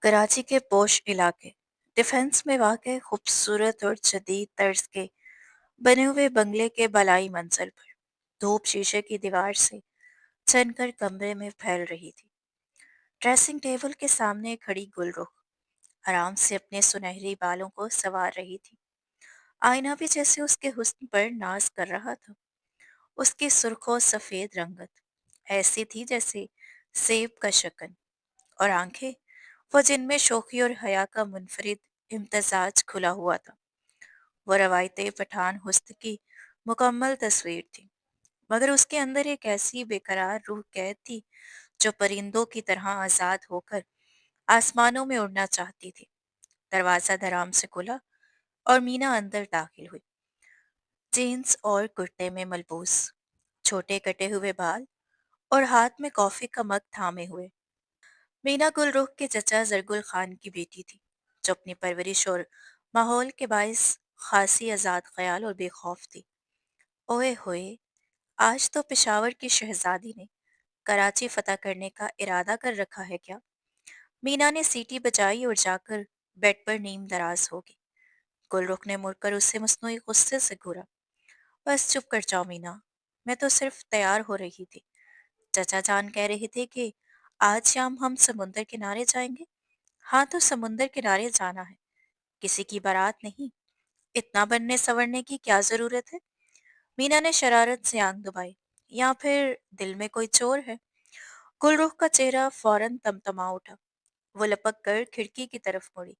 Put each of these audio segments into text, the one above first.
कराची के पोश इलाके डिफेंस में वाक़ खूबसूरत और जदीद तर्ज के बने हुए बंगले के बलाई मंजिल पर धूप शीशे की दीवार से छनकर कमरे में फैल रही थी। ड्रेसिंग टेबल के सामने खड़ी गुलरुख आराम से अपने सुनहरी बालों को संवार रही थी। आईना भी जैसे उसके हुस्न पर नाज कर रहा था। उसकी सुर्ख और सफ़ेद रंगत ऐसी थी जैसे सेब का शकन, और आंखें वो जिनमें शोखी और हया का मुनफरिद इम्तजाज खुला हुआ था। वो रवायते पठान हुस्न की मुकम्मल तस्वीर थी, मगर उसके अंदर एक ऐसी बेकरार रूह कैद थी जो परिंदों की तरह आज़ाद होकर आसमानों में उड़ना चाहती थी। दरवाज़ा धड़ाम से खुला और मीना अंदर दाखिल हुई। जीन्स और कुर्ते में मलबूस, छोटे कटे हुए बाल और हाथ में कॉफ़ी का मग थामे हुए। मीना गुलरुख के चचा जरगुल खान की बेटी थी, जो अपनी परवरिश और माहौल के बायस खासी आज़ाद ख्याल और बेखौफ थी। ओए होए, आज तो पेशावर की शहजादी ने कराची फतह करने का इरादा कर रखा है क्या? मीना ने सीटी बजाई और जाकर बेड पर नीम दराज हो गई। गुलरुख ने मुड़कर उससे मसनूई गुस्से से घूरा। बस चुप कर जाओ मीना, मैं तो सिर्फ तैयार हो रही थी। चचा जान कह रहे थे कि आज शाम हम समुंदर किनारे जाएंगे। हाँ, तो समुंदर किनारे जाना है, किसी की बारात नहीं। इतना बनने संवरने की क्या जरूरत है? मीना ने शरारत से आंख दबाई। या फिर दिल में कोई चोर है? गुलरुख का चेहरा फौरन तमतमा उठा। वो लपक कर खिड़की की तरफ मुड़ी,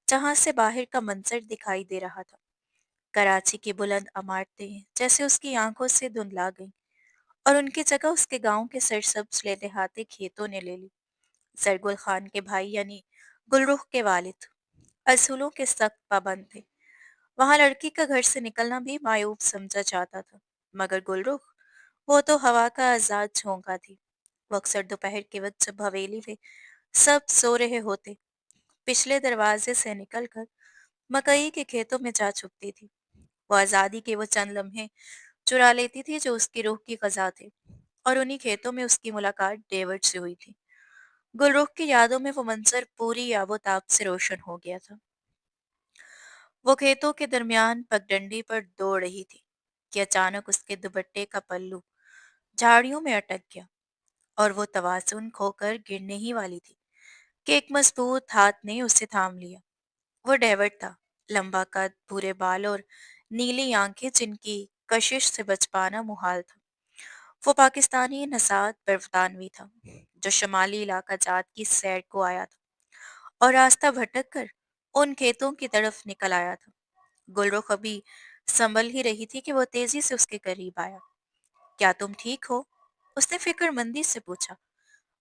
जहां से बाहर का मंजर दिखाई दे रहा था। कराची की बुलंद इमारतें जैसे उसकी आंखों से धुंधला गईं, और उनकी जगह उसके गांव के सरसब्ज लहलहाते खेतों ने ले ली। सरगुल खान के भाई यानी गुलरुख के वालिद असूलों के सख्त पाबंद थे। वहां लड़की का घर से निकलना भी मायूब समझा जाता था। मगर गुलरुख, वो तो हवा का आजाद झोंका थी। वो अक्सर दोपहर के वक्त जब हवेली में सब सो रहे होते, पिछले दरवाजे से निकलकर मकई के खेतों में जा छुपती थी। वो आजादी के वो चंद लम्हे चुरा लेती थी जो उसकी रूह की ग़ज़ा थे, और उन्हीं खेतों में उसकी मुलाकात डेविड से हुई थी। गुलरुख की यादों में वो मंजर पूरी याबोताब से रोशन हो गया था। वो खेतों के दरमियान पगडंडी पर दौड़ रही थी कि अचानक उसके दुपट्टे का पल्लू झाड़ियों में अटक गया, और वो तवाज़ुन खोकर गिरने ही वाली थी कि एक मजबूत हाथ ने उसे थाम लिया। वो डेविड था, लंबा कद, भूरे बाल और नीली आंखें जिनकी कशिश से बच पाना मुहाल था। वो पाकिस्तानी नसात बरतानवी था, जो शमाली इलाका जात की सैर को आया था और रास्ता भटक कर उन खेतों की तरफ निकल आया था। गुलरुख अभी संभल ही रही थी कि वो तेजी से उसके करीब आया। क्या तुम ठीक हो? उसने फिक्रमंदी से पूछा।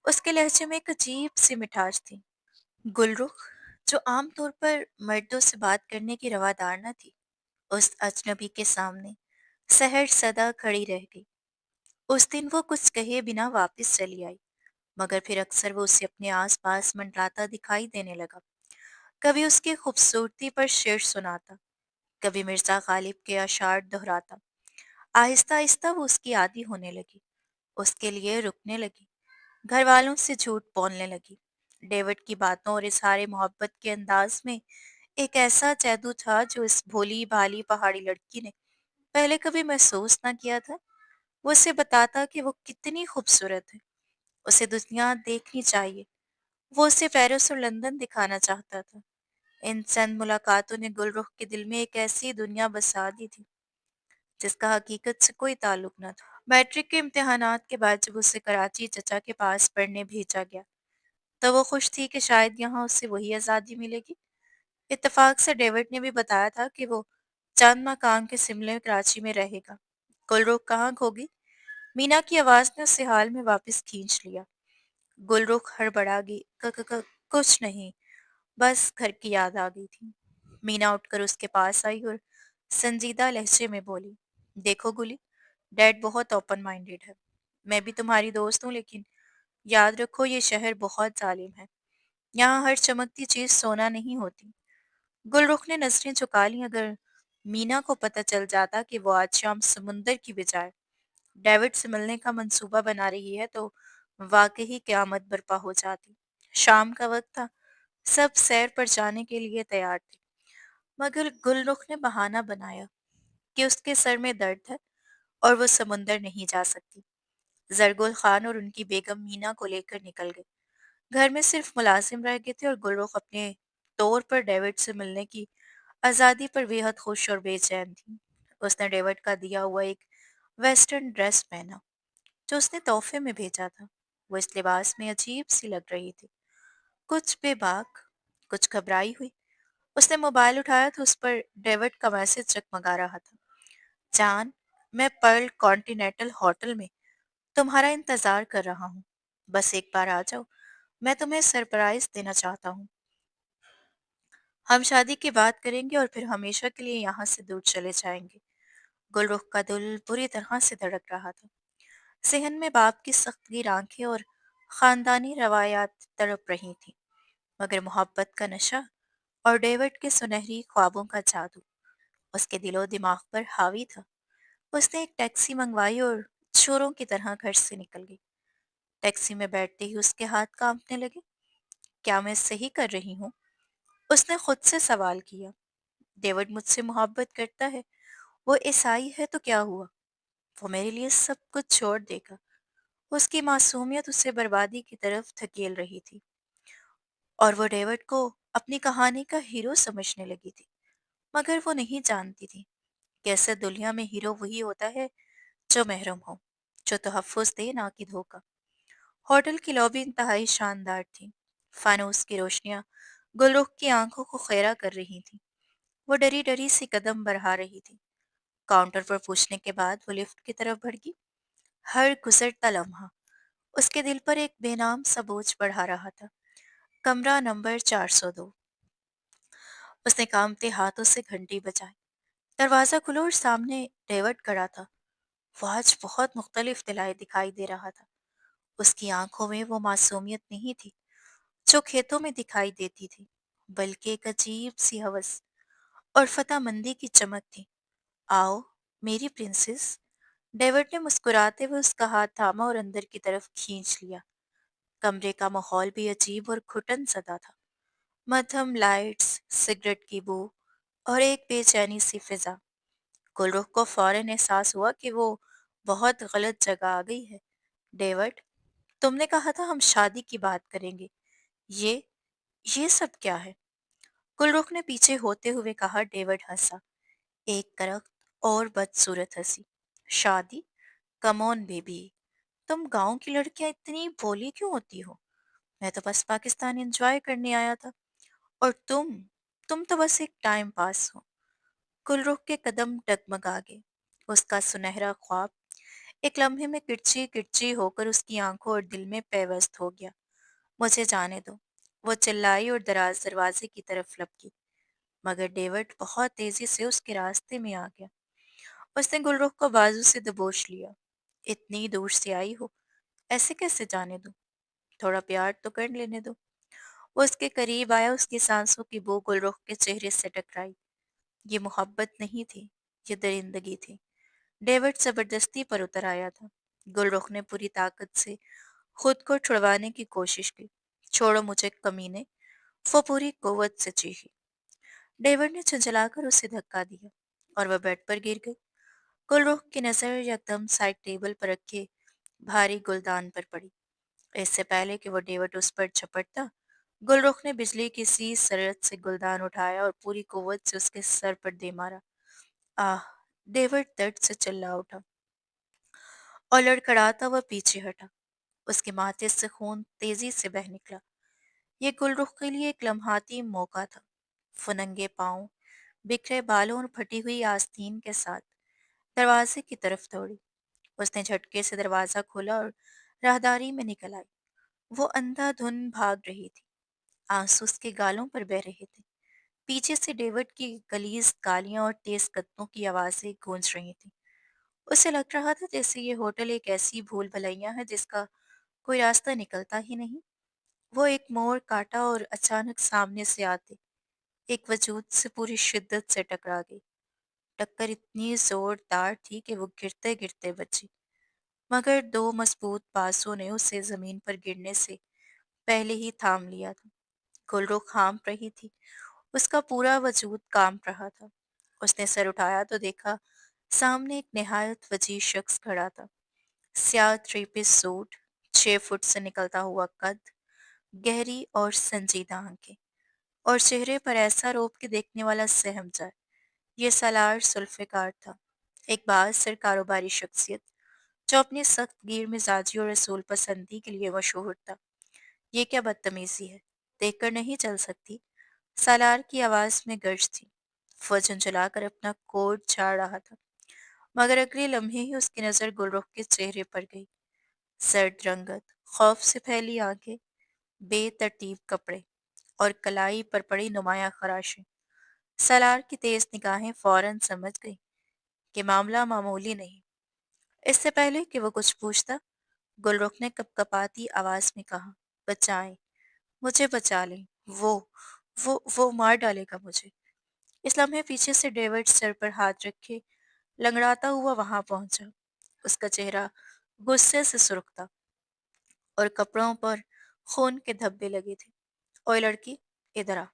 उसके लहजे में एक अजीब सी मिठास थी। गुलरुख, जो आमतौर पर मर्दों से बात करने की रवादार न थी, उस अजनबी के सामने सहर सदा खड़ी रह गई। उस दिन वो कुछ कहे बिना वापस चली आई, मगर फिर अक्सर वो उसे अपने आस पास मंडराता दिखाई देने लगा। कभी उसकी खूबसूरती पर शेर सुनाता, कभी मिर्जा गालिब के अशार दोहराता। आहिस्ता आहिस्ता वो उसकी आदी होने लगी, उसके लिए रुकने लगी, घर वालों से झूठ बोलने लगी। डेविड की बातों और इजहार मोहब्बत के अंदाज में एक ऐसा जादू था जो इस भोली भाली पहाड़ी लड़की ने पहले कभी महसूस ना किया था। वो उसे बताता कि वो कितनी खूबसूरत है, उसे दुनिया देखनी चाहिए। वो उसे पेरिस और लंदन दिखाना चाहता था। इन चंद मुलाकातों ने गुलरुख के दिल में एक ऐसी दुनिया बसा दी थी जिसका हकीकत से कोई ताल्लुक न था। मैट्रिक के इम्तिहानात के बाद जब उसे कराची चचा के पास पढ़ने भेजा गया, तो वो खुश थी कि शायद यहाँ उससे वही आज़ादी मिलेगी। इत्तेफाक से डेविड ने भी बताया था कि वो चंद माह काम के सिलसिले में कराची में रहेगा। गुलरुख कहाँ खो गई? मीना की आवाज़ ने उसे हाल में वापस खींच लिया। गुलरुख हड़बड़ा गई। कुछ नहीं, बस घर की याद आ गई थी। मीना उठकर उसके पास आई और संजीदा लहजे में बोली, देखो गुली, डैड बहुत ओपन माइंडेड है। मैं भी तुम्हारी दोस्त हूँ, लेकिन याद रखो ये शहर बहुत जालिम है। यहाँ हर चमकती चीज सोना नहीं होती। गुलरुख ने नजरें झुका ली। अगर मीना को पता चल जाता कि वो आज शाम समुंदर की बजाय डेविड से मिलने का मंसूबा बना रही है, तो वाकई क़यामत बर्पा हो जाती। शाम का वक्त था, सब सैर पर जाने के लिए तैयार थे, मगर गुलरुख ने बहाना बनाया कि उसके सर में दर्द है और वो समुंदर नहीं जा सकती। जरगुल खान और उनकी बेगम मीना को लेकर निकल गए। घर में सिर्फ मुलाजिम रह गए थे और गुलरुख अपने तौर पर डेविड से मिलने की आज़ादी पर बेहद खुश और बेचैन थी। उसने डेविड का दिया हुआ एक वेस्टर्न ड्रेस पहना जो उसने तोहफे में भेजा था। वो इस लिबास में अजीब सी लग रही थी, कुछ बेबाक, कुछ घबराई हुई। उसने मोबाइल उठाया तो उस पर डेविड का मैसेज जगमगा रहा था। जान, मैं पर्ल कॉन्टिनेंटल होटल में तुम्हारा इंतजार कर रहा हूँ। बस एक बार आ जाओ, मैं तुम्हें सरप्राइज देना चाहता हूँ। हम शादी की बात करेंगे और फिर हमेशा के लिए यहाँ से दूर चले जाएंगे। गुलरुख का दिल बुरी तरह से धड़क रहा था। सेहन में बाप की सख्तगीर आंखें और खानदानी रवायात तड़प रही थीं, मगर मोहब्बत का नशा और डेविड के सुनहरी ख्वाबों का जादू उसके दिलो दिमाग पर हावी था। उसने एक टैक्सी मंगवाई और चोरों की तरह घर से निकल गई। टैक्सी में बैठते ही उसके हाथ कांपने लगे। क्या मैं सही कर रही हूँ? उसने खुद से सवाल किया। डेविड मुझसे मोहब्बत करता है, वो ईसाई है तो क्या हुआ? वो मेरे लिए सब कुछ छोड़ देगा। उसकी मासूमियत उसे बर्बादी की तरफ धकेल रही थी और वो डेविड को अपनी कहानी का हीरो समझने लगी थी। मगर वो नहीं जानती थी कि ऐसे दुनिया में हीरो वही होता है जो महरूम हो, जो तहफ़्फ़ुज़ दे ना कि धोखा। होटल की लॉबी इंतहाई शानदार थी। फानूस की रोशनियां गुलरुख की आंखों को खेरा कर रही थी। वो डरी डरी सी कदम बढ़ा रही थी। काउंटर पर पूछने के बाद वो लिफ्ट की तरफ भड़की। हर गुजरता लम्हा उसके दिल पर एक बेनाम सा बोझ बढ़ा रहा था। कमरा नंबर 402। उसने कांपते हाथों से घंटी बजाई। दरवाजा खुला और सामने डेविड खड़ा था। वो आज बहुत मुख्तलिफ दिखाई दे रहा था। उसकी आंखों में वो मासूमियत नहीं थी जो खेतों में दिखाई देती थी, बल्कि एक अजीब सी हवस और फतामंदी की चमक थी। आओ, मेरी प्रिंसेस। डेविड ने मुस्कुराते हुए उसका हाथ थामा और अंदर की तरफ खींच लिया। कमरे का माहौल भी अजीब और घुटन सदा था। मध्यम लाइट्स, सिगरेट की बू और एक बेचैनी सी फिजा। गुलरुख को फौरन एहसास हुआ कि वो बहुत गलत जगह आ गई है। डेविड, तुमने कहा था हम शादी की बात करेंगे। ये ये सब क्या है? गुलरुख ने पीछे होते हुए कहा। डेविड हंसा, एक करख्त और बदसूरत हंसी। शादी? कम ऑन बेबी, तुम गांव की लड़कियां इतनी भोली क्यों होती हो? मैं तो बस पाकिस्तान एंजॉय करने आया था और तुम तो बस एक टाइम पास हो। गुलरुख के कदम डगमगा गए। उसका सुनहरा ख्वाब एक लम्हे में किरची किरची होकर उसकी आंखों और दिल में पेवस्त हो गया। मुझे जाने दो, वो चिल्लाई और दराज दरवाजे की तरफ लपकी। मगर डेविड बहुत तेजी से उसके रास्ते में आ गया। उसने गुलरुख को बाजू से दबोच लिया। इतनी दूर से आई हो, ऐसे कैसे जाने दूं? थोड़ा प्यार तो कर लेने दो। वो उसके करीब आया। उसकी सांसों की बू गुलरुख के चेहरे से टकराई। ये मोहब्बत नहीं थी, ये दरिंदगी थी। डेविड जबरदस्ती पर उतर आया था। गुलरुख ने पूरी ताकत से खुद को छुड़वाने की कोशिश की। छोड़ो मुझे कमीने, वो पूरी कुव्वत से चीखी। डेविड ने झंझलाकर उसे धक्का दिया और वह बेड पर गिर गई। गुलरुख की नजर एकदम साइड टेबल पर रखे भारी गुलदान पर पड़ी। इससे पहले कि वो डेविड उस पर झपटता, गुलरुख ने बिजली की सी सरत से गुलदान उठाया और पूरी कुव्वत से उसके सर पर दे मारा। आह! डेविड दर्द से चिल्ला उठा और लड़खड़ाता हुआ पीछे हटा। उसके माथे से खून तेजी से बह निकला। ये गुलरुख के लिए एक लम्हाती मौका था। वो नंगे पांव, बिखरे बालों और फटी हुई आस्तीन के साथ दरवाजे की तरफ दौड़ी। उसने झटके से दरवाजा खोला और राहदारी में निकल आई। वो अंधाधुन भाग रही थी। आंसू उसके गालों पर बह रहे थे। पीछे से डेविड की गलीज गालियां और तेज कदमों की आवाजें गूंज रही थी। उसे लग रहा था जैसे ये होटल एक ऐसी भूल भुलैया है जिसका कोई रास्ता निकलता ही नहीं। वो एक मोड़ काटा और अचानक सामने से आते एक वजूद से पूरी शिद्दत से टकरा गई। टक्कर इतनी जोरदार थी कि वो गिरते गिरते बची, मगर दो मजबूत बांसों ने उसे जमीन पर गिरने से पहले ही थाम लिया था। गुलरुख हाँफ रही थी। उसका पूरा वजूद कांप रहा था। उसने सर उठाया तो देखा सामने एक निहायत वजीज शख्स खड़ा था। स्याह थ्री पीस सूट, 6 फुट से निकलता हुआ कद, गहरी और संजीदा आंखें, और चेहरे पर ऐसा रोब कि देखने वाला सहम जाए। ये सालार जुल्फ़िकार था, एक बाअसर कारोबारी शख्सियत जो अपनी सख्त गिर मिजाजी और रसूल पसंदी के लिए मशहूर था। ये क्या बदतमीजी है, देखकर नहीं चल सकती। सालार की आवाज में गर्ज थी। वो झुंझलाकर अपना कोट झाड़ रहा था, मगर अगले लम्हे ही उसकी नजर गुलरुख के चेहरे पर गई। सर्द रंगत, खौफ से फैली आंखें, बेतरतीब कपड़े और कलाई पर पड़ी नुमाया खराशें। सालार की तेज निगाहें फौरन समझ गई कि मामला मामूली नहीं। इससे पहले कि वो कुछ पूछता, गुलरुख ने कपकपाती आवाज में कहा, बचाएं, मुझे बचा लें। वो वो मार डालेगा मुझे। इस लम्हे पीछे से डेविड सर पर हाथ रखे लंगड़ाता हुआ वहां पहुंचा। उसका चेहरा गुस्से से सुर्ख था और कपड़ों पर खून के धब्बे लगे थे। ओए लड़की, इधर आ,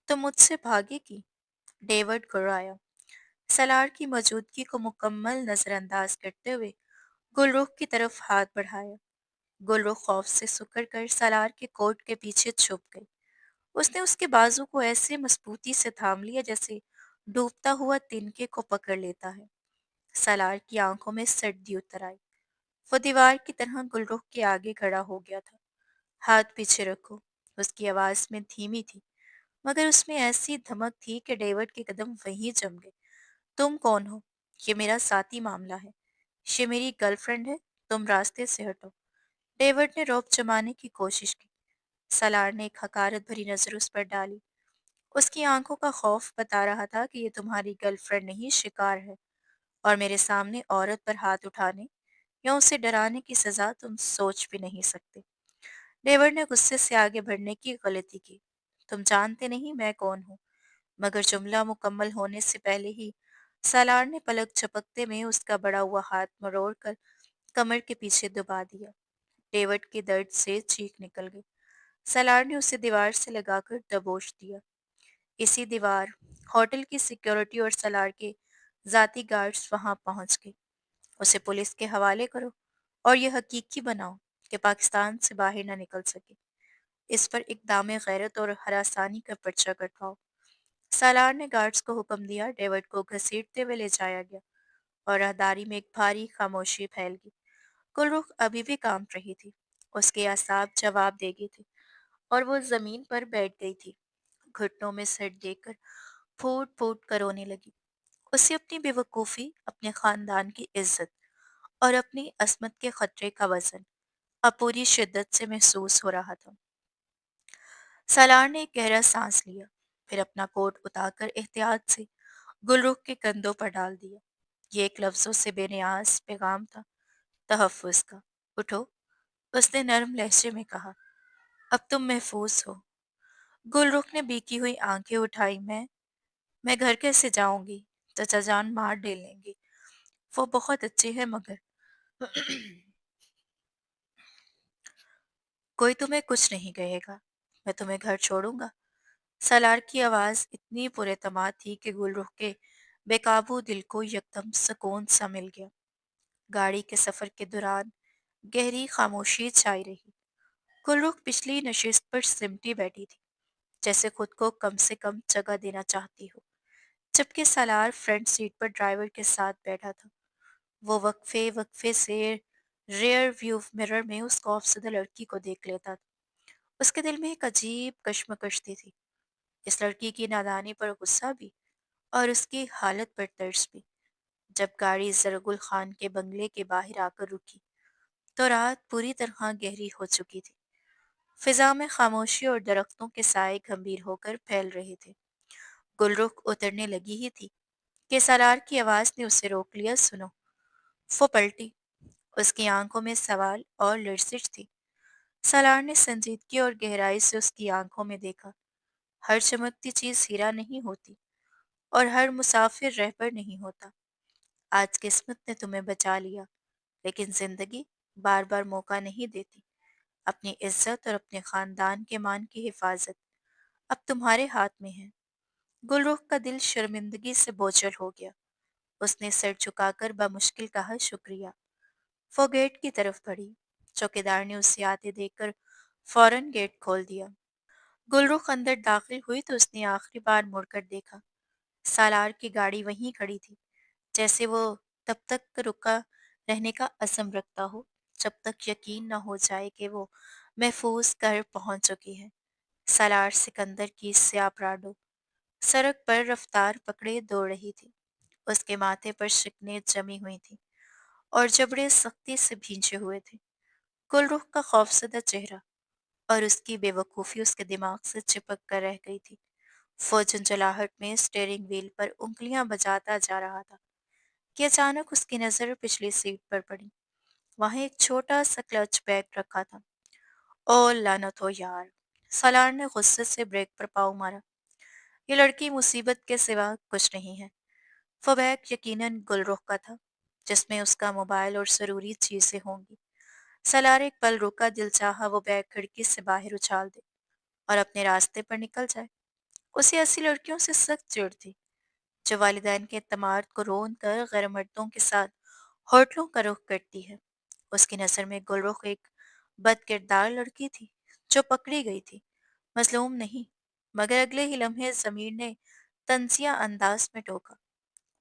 तुम मुझसे भागेगी? डेविड गुर्राया। सलार की मौजूदगी को मुकम्मल नजरअंदाज करते हुए गुलरुख की तरफ हाथ बढ़ाया। गुलरुख खौफ से सिकुड़ कर सलार के कोट के पीछे छुप गई। उसने उसके बाजू को ऐसे मजबूती से थाम लिया जैसे डूबता हुआ तिनके को पकड़ लेता है। सलार की आंखों में सर्दी उतर आई। वो दीवार की तरह गुलरुख के आगे खड़ा हो गया था। हाथ पीछे रखो। उसकी आवाज में धीमी थी, मगर उसमें ऐसी धमक थी कि डेविड के कदम वहीं जम गए। तुम कौन हो? ये मेरा साथी मामला है। ये मेरी गर्लफ्रेंड है। तुम रास्ते से हटो। डेविड ने रौब जमाने की कोशिश की। सलार ने एक हकारत भरी नजर उस पर डाली। उसकी आंखों का खौफ बता रहा था कि ये तुम्हारी गर्लफ्रेंड नहीं, शिकार है, और मेरे सामने औरत पर हाथ उठाने या उसे डराने की सजा तुम सोच भी नहीं सकते। डेविड ने गुस्से से आगे बढ़ने की गलती की। तुम जानते नहीं मैं कौन हूँ। मगर जुमला मुकम्मल होने से पहले ही सालार ने पलक झपकते में उसका बड़ा हुआ हाथ मरोड़कर कमर के पीछे दबा दिया। डेविड के दर्द से चीख निकल गई। सालार ने उसे दीवार से लगाकर दबोच दिया। इसी दीवार, होटल की सिक्योरिटी और सालार के जाती गार्ड्स वहां पहुंच गए। उसे पुलिस के हवाले करो और यह हकीकी बनाओ कि पाकिस्तान से बाहर न निकल सके। इस पर इक़दाम गैरत और हरासानी का पर्चा कटवाओ। सालार ने गार्ड्स को हुक्म दिया। डेविड को घसीटते हुए ले जाया गया और राहदारी में एक भारी खामोशी फैल गई। गुलरुख अभी भी कांप रही थी। उसके आसाब जवाब दे गए थे और वो जमीन पर बैठ गई थी, घुटनों में सर देकर फूट फूट कर रोने लगी। उसे अपनी बेवकूफ़ी, अपने खानदान की इज्जत और अपनी असमत के खतरे का वजन अब पूरी शिद्दत से महसूस हो रहा था। सालार ने एक गहरा सांस लिया, फिर अपना कोट उतारकर एहतियात से गुलरुख के कंधों पर डाल दिया। ये एक लफ्जों से बेनियाज पैगाम था, तहफ़्फ़ुज़ का। उठो, उसने नरम लहजे में कहा। अब तुम महफूज हो। गुलरुख ने बीकी हुई आंखें उठाई। मैं घर कैसे जाऊंगी? चचा जान मार डालेंगे। वो बहुत अच्छे हैं, मगर कोई तुम्हें कुछ नहीं कहेगा। मैं तुम्हें घर छोड़ूंगा। सलार की आवाज इतनी पुरएतमाद थी कि गुलरुख के बेकाबू दिल को यकदम सुकून सा मिल गया। गाड़ी के सफर के दौरान गहरी खामोशी छाई रही। गुलरुख पिछली नशिस्त पर सिमटी बैठी थी, जैसे खुद को कम से कम जगह देना चाहती हो, जबकि सालार फ्रंट सीट पर ड्राइवर के साथ बैठा था। वो वक्फे वक्फे से रेयर व्यू मिरर में उस खौफसदा लड़की को देख लेता था। उसके दिल में एक अजीब कश्मकश थी, इस लड़की की नादानी पर गुस्सा भी और उसकी हालत पर तरस भी। जब गाड़ी जरगुल खान के बंगले के बाहर आकर रुकी तो रात पूरी तरह गहरी हो चुकी थी। फिजा में खामोशी और दरख्तों के साए गंभीर होकर फैल रहे थे। गुलरुख उतरने लगी ही थी कि सरार की आवाज ने उसे रोक लिया। सुनो। वो पलटी। उसकी आंखों में सवाल और लरजिश थी। सलार ने संजीदगी और गहराई से उसकी आंखों में देखा। हर चमकती चीज हीरा नहीं होती और हर मुसाफिर रहबर नहीं होता। आज किस्मत ने तुम्हें बचा लिया, लेकिन जिंदगी बार बार मौका नहीं देती अपनी इज्जत और अपने खानदान के मान की हिफाजत अब तुम्हारे हाथ में है। गुलरुख का दिल शर्मिंदगी से बोझल हो गया। उसने सर झुकाकर बमुश्किल कहा, शुक्रिया। वो गेट की तरफ बढ़ी। चौकीदार ने उसे आते देखकर फौरन गेट खोल दिया। गुलरुख अंदर दाखिल हुई तो उसने आखिरी बार मुड़कर देखा। सालार की गाड़ी वहीं खड़ी थी, जैसे वो तब तक रुका रहने का असम रखता हो जब तक यकीन न हो जाए कि वो महफूज घर पहुंच चुकी है। सालार सिकंदर की स्यापराडो सड़क पर रफ्तार पकड़े दौड़ रही थी। उसके माथे पर शिकनें जमी हुई थी और जबड़े सख्ती से भींचे हुए थे। गुलरुख का खौफजदा चेहरा और उसकी बेवकूफ़ी उसके दिमाग से चिपक कर रह गई थी। वो झुंझलाहट में स्टीयरिंग व्हील पर उंगलियां बजाता जा रहा था कि अचानक उसकी नज़र पिछली सीट पर पड़ी। वहां एक छोटा सा क्लच बैग रखा था। ओ लानत हो यार! सलार ने गुस्से से ब्रेक पर पाँव मारा। ये लड़की मुसीबत के सिवा कुछ नहीं है। वो बैग यकीनन गुलरुख का था, जिसमें उसका मोबाइल और ज़रूरी चीज़ें होंगी। सलार एक पल रुका, दिल चाहा वो बैग खिड़की से बाहर उछाल दे और अपने रास्ते पर निकल जाए। उसे ऐसी लड़कियों से सख्त चिढ़ थी, जो वालिदैन के एतमाद को रोन कर गैर मर्दों के साथ होटलों का रुख करती है। उसकी नज़र में गुलरुख एक बदकिरदार लड़की थी, जो पकड़ी गई थी, मजलूम नहीं। मगर अगले ही लम्हे ज़मीर ने तंजिया अंदाज में टोका,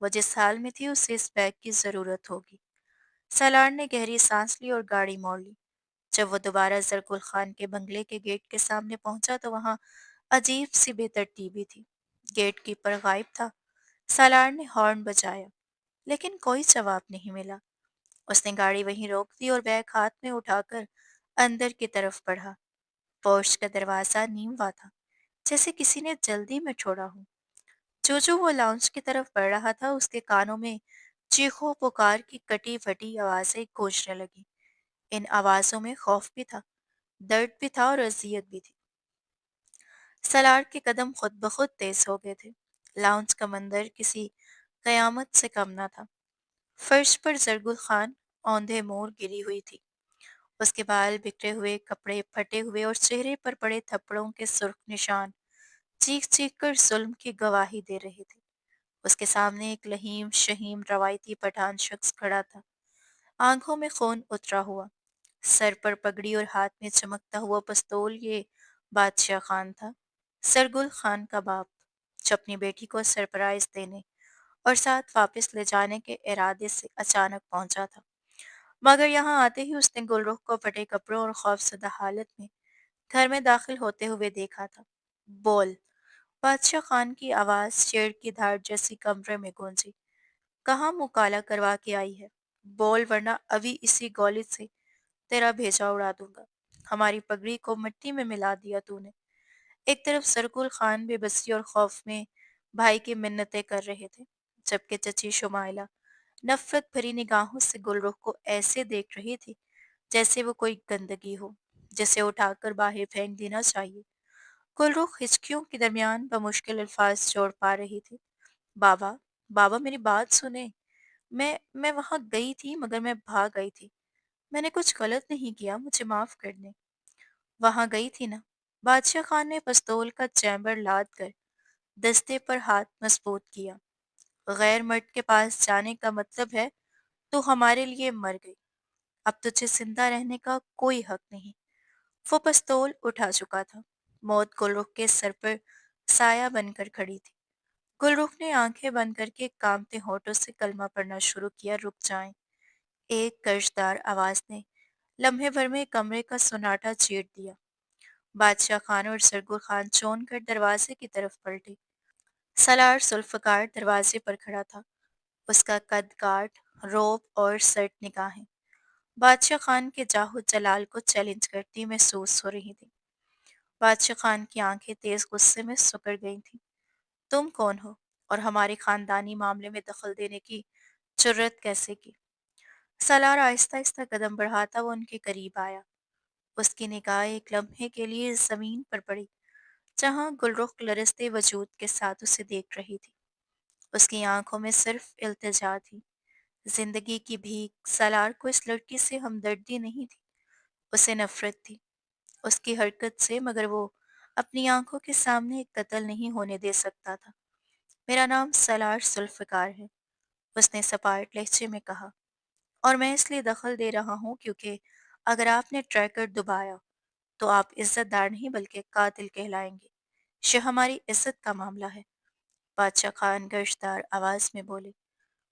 वो जिस हाल में थी उसे इस बैग की ज़रूरत होगी। सलार ने गहरी सांस ली और गाड़ी मोड़ ली। जब वो दोबारा जरकुल खान के बंगले के गेट के सामने पहुंचा तो वहां अजीब सी बेतरतीबी थी। गेट कीपर गायब था। सालार ने हॉर्न बजाया, लेकिन कोई जवाब नहीं मिला। उसने गाड़ी वहीं रोक दी और बैग हाथ में उठाकर अंदर की तरफ बढ़ा। पोर्च का दरवाजा नीम हुआ था, जैसे किसी ने जल्दी में छोड़ा हो। जो जो वो लाउंज की तरफ बढ़ रहा था, उसके कानों में चीखों पुकार की कटी फटी आवाजें गूंजने लगी। इन आवाजों में खौफ भी था, दर्द भी था और अजियत भी थी। सलार के कदम खुद ब खुद तेज हो गए थे। लाउंज का मंदिर किसी कयामत से कम न था। फर्श पर जरगुल खान औंधे मोर गिरी हुई थी। उसके बाल बिखरे हुए, कपड़े फटे हुए और चेहरे पर पड़े थप्पड़ों के सुर्ख निशान चीख चीख कर जुल्म की गवाही दे रहे थे। उसके सामने एक लहीम शहीम रवायती पठान शख्स खड़ा था, आंखों में खून उतरा हुआ, सर पर पगड़ी और हाथ में चमकता हुआ पिस्तौल। ये बादशाह खान था, सरगुल खान का बाप, जो अपनी बेटी को सरप्राइज देने और साथ वापस ले जाने के इरादे से अचानक पहुंचा था। मगर यहाँ आते ही उसने गुलरुख को फटे कपड़ों और खौफजदा हालत में घर में दाखिल होते हुए देखा था। बोल! बादशाह खान की आवाज शेर की धार जैसी कमरे में गूंजी। कहाँ मुंह काला करवा के आई है? बोल, वरना अभी इसी गोली से तेरा भेजा उड़ा दूंगा। हमारी पगड़ी को मिट्टी में मिला दिया तूने। एक तरफ सरकुल खान बेबसी और खौफ में भाई की मिन्नतें कर रहे थे, जबकि चची शुमाइला नफरत भरी निगाहों से गुलरुख को ऐसे देख रही थी जैसे वो कोई गंदगी हो, जिसे उठाकर बाहर फेंक देना चाहिए। गुलरुख हिचकियों के दरमियान बमुश्किल अल्फाज जोड़ पा रही थी। बाबा, बाबा मेरी बात सुने। मैं वहां गई थी, मगर मैं भाग गई थी। मैंने कुछ गलत नहीं किया, मुझे माफ कर दे। वहां गई थी ना? बादशाह खान ने पिस्तौल का चैम्बर लाद कर दस्ते पर हाथ मजबूत किया। गैर मर्द के पास जाने का मतलब है तू हमारे लिए मर गई। अब तुझे जिंदा रहने का कोई हक नहीं। वो पिस्तौल उठा चुका था। मौत गुलरुख के सर पर साया बनकर खड़ी थी। गुलरुख ने आंखें बंद करके कांपते होठों से कलमा पढ़ना शुरू किया। रुक जाएं, एक कर्जदार आवाज ने लम्हे भर में कमरे का सन्नाटा चीर दिया। बादशाह खान और सरगुल खान चौंक कर दरवाजे की तरफ पलटे। सलार जुल्फकार दरवाजे पर खड़ा था, उसका कद काठ, रोब और सर्द निगाहें बादशाह खान के जाहो जलाल को चैलेंज करती महसूस हो रही थी। बादशाह खान की आंखें तेज गुस्से में सिकुड़ गई थीं। तुम कौन हो और हमारे खानदानी मामले में दखल देने की जुर्रत कैसे की? सलार आहिस्ता आहिस्ता कदम बढ़ाता वो उनके करीब आया। उसकी निगाह एक लम्हे के लिए जमीन पर पड़ी, जहां गुलरुख लरजते वजूद के साथ उसे देख रही थी। उसकी आंखों में सिर्फ इल्तिजा थी, जिंदगी की भीख। सलार को इस लड़की से हमदर्दी नहीं थी, उसे नफरत थी उसकी हरकत से। मगर वो اپنی آنکھوں کے سامنے ایک قتل نہیں ہونے دے سکتا تھا۔ میرا نام سالار ذوالفقار ہے، اس نے سپاٹ لہجے میں کہا، اور میں اس لیے دخل دے رہا ہوں کیونکہ اگر آپ نے ٹریکر دبایا تو آپ عزت دار نہیں بلکہ قاتل کہلائیں گے۔ یہ ہماری عزت کا معاملہ ہے۔ بادشاہ خان گرجدار آواز میں بولے،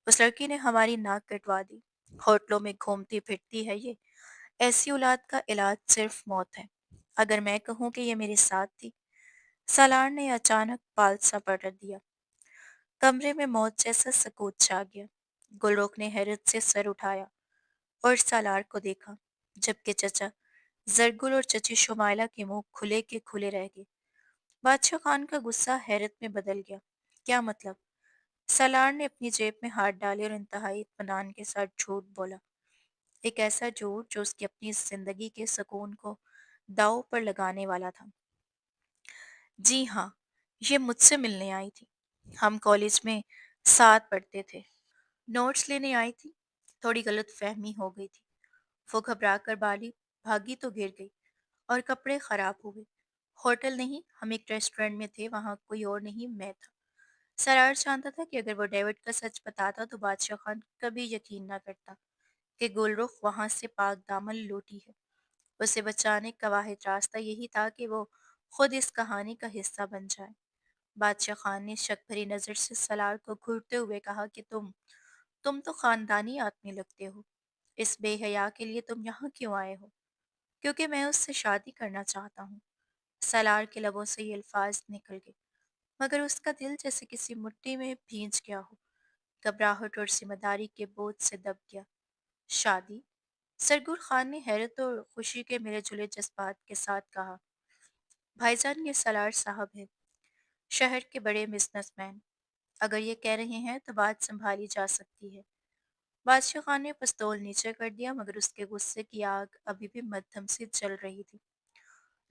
اس لڑکی نے ہماری ناک کٹوا دی، ہوٹلوں میں گھومتی پھرتی ہے یہ، ایسی اولاد کا علاج صرف موت ہے۔ اگر میں کہوں کہ یہ میرے ساتھ تھی۔ سالار نے اچانک پال سا پلٹ دیا، کمرے میں موت جیسا سکوت چھا گیا۔ گلرخ نے حیرت سے سر اٹھایا اور سالار کو دیکھا، جبکہ چچا زرگل اور چچی شمائلہ کے منہ کھلے کے کھلے رہ گئے۔ بادشاہ خان کا غصہ حیرت میں بدل گیا۔ کیا مطلب؟ سالار نے اپنی جیب میں ہاتھ ڈالے اور انتہائی اطمینان کے ساتھ جھوٹ بولا، ایک ایسا جھوٹ جو اس کی اپنی زندگی کے سکون کو داؤ پر لگانے والا تھا۔ جی ہاں، یہ مجھ سے ملنے آئی تھی، ہم کالج میں ساتھ پڑھتے تھے، نوٹس لینے آئی تھی، تھوڑی غلط فہمی ہو گئی تھی، وہ گھبرا کر بالی بھاگی تو گر گئی اور کپڑے خراب ہو گئے۔ ہوٹل نہیں، ہم ایک ریسٹورینٹ میں تھے، وہاں کوئی اور نہیں، میں تھا۔ سرار جانتا تھا کہ اگر وہ ڈیوڈ کا سچ بتاتا تو بادشاہ خان کبھی یقین نہ کرتا کہ گلرخ وہاں سے پاک دامن لوٹی ہے۔ اسے بچانے کا واحد راستہ یہی تھا کہ وہ خود اس کہانی کا حصہ بن جائے۔ بادشاہ خان نے شک بھری نظر سے سالار کو گھورتے ہوئے کہا کہ تم تو خاندانی آدمی لگتے ہو، اس بے حیا کے لیے تم یہاں کیوں آئے ہو؟ کیونکہ میں اس سے شادی کرنا چاہتا ہوں۔ سالار کے لبوں سے یہ الفاظ نکل گئے، مگر اس کا دل جیسے کسی مٹی میں بھینج گیا ہو، گھبراہٹ اور ذمہ داری کے بوجھ سے دب گیا۔ شادی؟ سرگور خان نے حیرت اور خوشی کے ملے جلے جذبات کے ساتھ کہا، بھائی جان یہ سالار صاحب ہے، شہر کے بڑے بزنس مین، اگر یہ کہہ رہے ہیں تو بات سنبھالی جا سکتی ہے۔ بادشاہ خان نے پستول نیچے کر دیا مگر اس کے غصے کی آگ ابھی بھی مدھم سے جل رہی تھی۔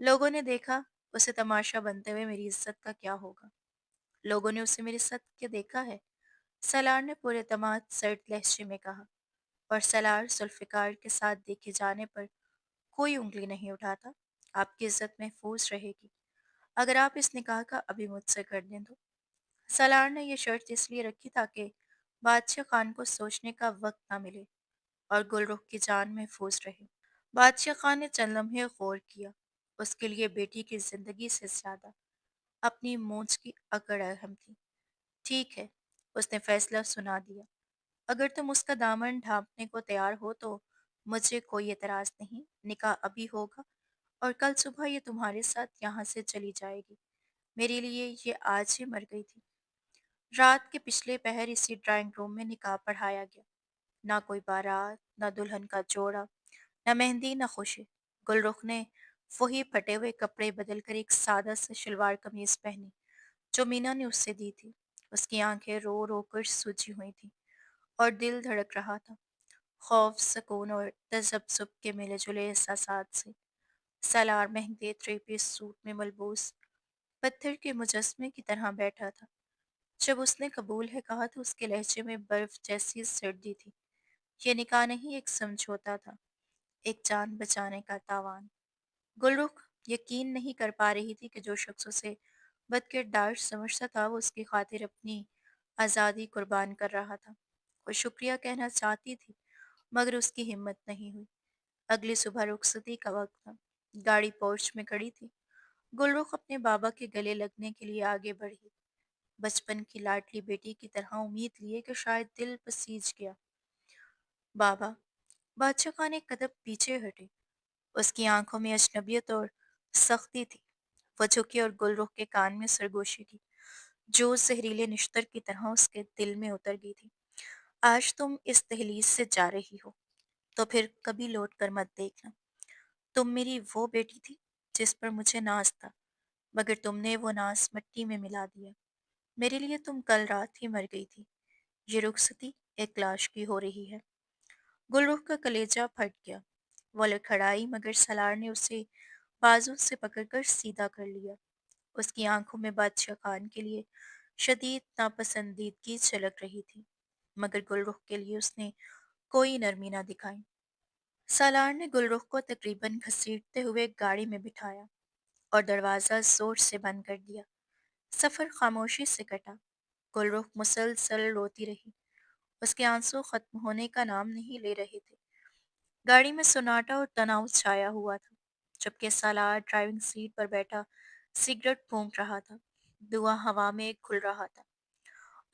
لوگوں نے دیکھا، اسے تماشا بنتے ہوئے میری عزت کا کیا ہوگا؟ لوگوں نے اسے میرے ساتھ کیا دیکھا ہے؟ سالار نے پورے اعتماد سرد لہجے میں کہا، اور سالار ذوالفقار کے ساتھ دیکھے جانے پر کوئی انگلی نہیں اٹھاتا۔ آپ کی عزت محفوظ رہے گی اگر آپ اس نکاح کا ابھی مجھ سے کر دیں تو۔ سالار نے یہ شرط اس لیے رکھی تاکہ بادشاہ خان کو سوچنے کا وقت نہ ملے اور گلرخ کی جان محفوظ رہے۔ بادشاہ خان نے چند لمحے غور کیا، اس کے لیے بیٹی کی زندگی سے زیادہ اپنی مونچھ کی اکڑ اہم تھی۔ ٹھیک ہے، اس نے فیصلہ سنا دیا، اگر تم اس کا دامن ڈھانپنے کو تیار ہو تو مجھے کوئی اعتراض نہیں، نکاح ابھی ہوگا اور کل صبح یہ تمہارے ساتھ یہاں سے چلی جائے گی۔ میرے لیے یہ آج ہی مر گئی تھی۔ رات کے پچھلے پہر اسی ڈرائنگ روم میں نکاح پڑھایا گیا، نہ کوئی بارات، نہ دلہن کا جوڑا، نہ مہندی، نہ خوشی۔ گلرخ نے وہی پھٹے ہوئے کپڑے بدل کر ایک سادہ سے شلوار قمیض پہنی جو مینا نے اس سے دی تھی۔ اس کی آنکھیں رو رو کر سوجی ہوئی تھیں اور دل دھڑک رہا تھا، خوف، سکون اور تذبذب کے ملے جلے احساسات سے۔ سالار مہنگے تھری پیس سوٹ میں ملبوس پتھر کے مجسمے کی طرح بیٹھا تھا۔ جب اس نے قبول ہے کہا تو اس کے لہجے میں برف جیسی سردی تھی۔ یہ نکاح نہیں، ایک سمجھوتا تھا، ایک جان بچانے کا تاوان۔ گلرخ یقین نہیں کر پا رہی تھی کہ جو شخص اسے بدکردار سمجھتا تھا وہ اس کی خاطر اپنی آزادی قربان کر رہا تھا۔ وہ شکریہ کہنا چاہتی تھی مگر اس کی ہمت نہیں ہوئی۔ اگلی صبح رخصتی کا وقت تھا، گاڑی پورچ میں کھڑی تھی۔ گلرخ اپنے بابا کے گلے لگنے کے لیے آگے بڑھی، بچپن کی لاڈلی بیٹی کی طرح امید لیے کہ شاید دل پسیج گیا۔ بابا، بادشاہ خان ایک قدم پیچھے ہٹے، اس کی آنکھوں میں اجنبیت اور سختی تھی۔ وہ جھکی اور گلرخ کے کان میں سرگوشی کی جو زہریلے نشتر کی طرح اس کے دل میں اتر گئی تھی۔ آج تم اس دہلیز سے جا رہی ہو تو پھر کبھی لوٹ کر مت دیکھنا۔ تم میری وہ بیٹی تھی جس پر مجھے ناز تھا، مگر تم نے وہ ناز مٹی میں ملا دیا۔ میرے لیے تم کل رات ہی مر گئی تھی۔ یہ رخصتی ایک لاش کی ہو رہی ہے۔ گلرخ کا کلیجہ پھٹ گیا، وہ لڑکھڑائی مگر سالار نے اسے بازو سے پکڑ کر سیدھا کر لیا۔ اس کی آنکھوں میں بادشاہ خان کے لیے شدید ناپسندیدگی چھلک رہی تھی، مگر گلرخ کے لیے اس نے کوئی نرمی نہ دکھائی۔ سالار نے گلرخ کو تقریباً گھسیٹتے ہوئے گاڑی میں بٹھایا और दरवाज़ा ज़ोर से बंद कर दिया। सफ़र खामोशी से कटा। गुलरुख मुसलसल रोती रही। उसके आंसू खत्म होने का नाम नहीं ले रहे थे। गाड़ी में सन्नाटा और तनाव छाया हुआ था, जबकि सालार ड्राइविंग सीट पर बैठा सिगरेट फूंक रहा था। धुआं हवा में घुल रहा था।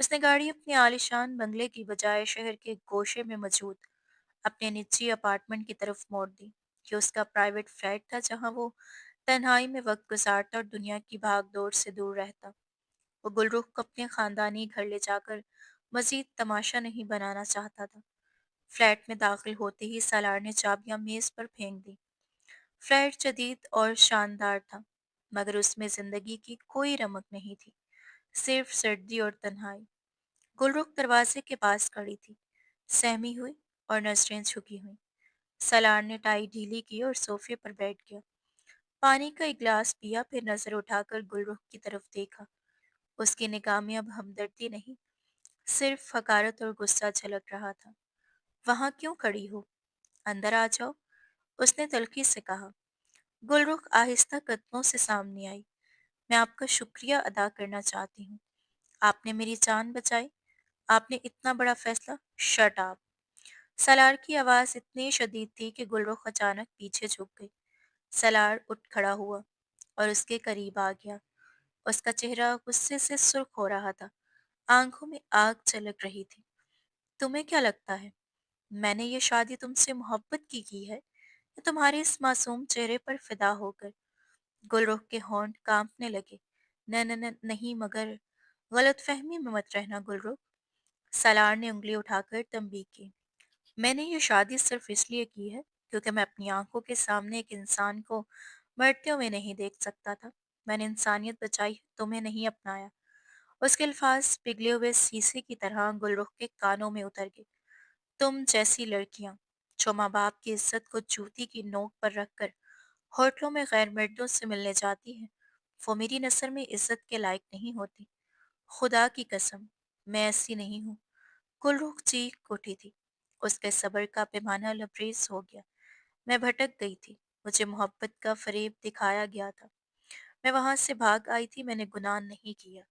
उसने गाड़ी अपने आलीशान बंगले की बजाय शहर के गोशे में मौजूद अपने निजी अपार्टमेंट की तरफ मोड़ दी। ये उसका प्राइवेट फ्लैट था जहां वो तन्हाई में वक्त गुजारता और दुनिया की भाग दौड़ से दूर रहता। वो गुलरुख को अपने खानदानी घर ले जाकर मजीद तमाशा नहीं बनाना चाहता था। फ्लैट में दाखिल होते ही सालार ने चाबियां मेज पर फेंक दी। फ्लैट जदीद और शानदार था, मगर उसमें जिंदगी की कोई रमक नहीं थी, सिर्फ सर्दी और तन्हाई। गुलरुख दरवाजे के पास खड़ी थी, सहमी हुई और नजरें झुकी हुई। सलार ने टाई ढीली की और सोफे पर बैठ गया। पानी का एक गिलास पिया, फिर नजर उठाकर गुलरुख की तरफ देखा। उसकी निगाह में अब हमदर्दी नहीं, सिर्फ हकारत और गुस्सा झलक रहा था। वहां क्यों खड़ी हो? अंदर आ जाओ, उसने तल्खी से कहा। गुलरुख आहिस्ता कदमों से सामने आई। मैं आपका शुक्रिया अदा करना चाहती हूँ। आपने मेरी जान बचाई। आपने इतना बड़ा फैसला। शट आप। सलार की आवाज इतनी शदीद थी कि गुलरुख अचानक पीछे झुक गई। सलार उठ खड़ा हुआ और उसके करीब आ गया। उसका चेहरा गुस्से से सुर्ख हो रहा था, आंखों में आग चलक रही थी। तुम्हें क्या लगता है, मैंने ये शादी तुमसे मोहब्बत की है, या तुम्हारे इस मासूम चेहरे पर फिदा होकर? गुलरुख के होंठ कांपने लगे। न न न नहीं, मगर गलतफहमी में मत रहना गुलरुख। सलार ने उंगली उठाकर तंबीह की। मैंने ये शादी सिर्फ इसलिए की है क्योंकि मैं अपनी आंखों के सामने एक इंसान को मरते हुए नहीं देख सकता था। मैंने इंसानियत बचाई, तुम्हें नहीं अपनाया। उसके अल्फाज पिघले हुए शीशे की तरह गुलरुख के कानों में उतर गए। तुम जैसी लड़कियां जो माँ बाप की इज्जत को जूती की नोक पर रखकर होटलों में गैर मर्दों से मिलने जाती हैं, वो मेरी नज़र में इज्जत के लायक नहीं होती। खुदा की कसम, मैं ऐसी नहीं हूँ। गुलरुख चीख उठी थी। उसके सब्र का पैमाना लबरेज हो गया। मैं भटक गई थी। मुझे मोहब्बत का फरेब दिखाया गया था। मैं वहां से भाग आई थी, मैंने गुनाह नहीं किया।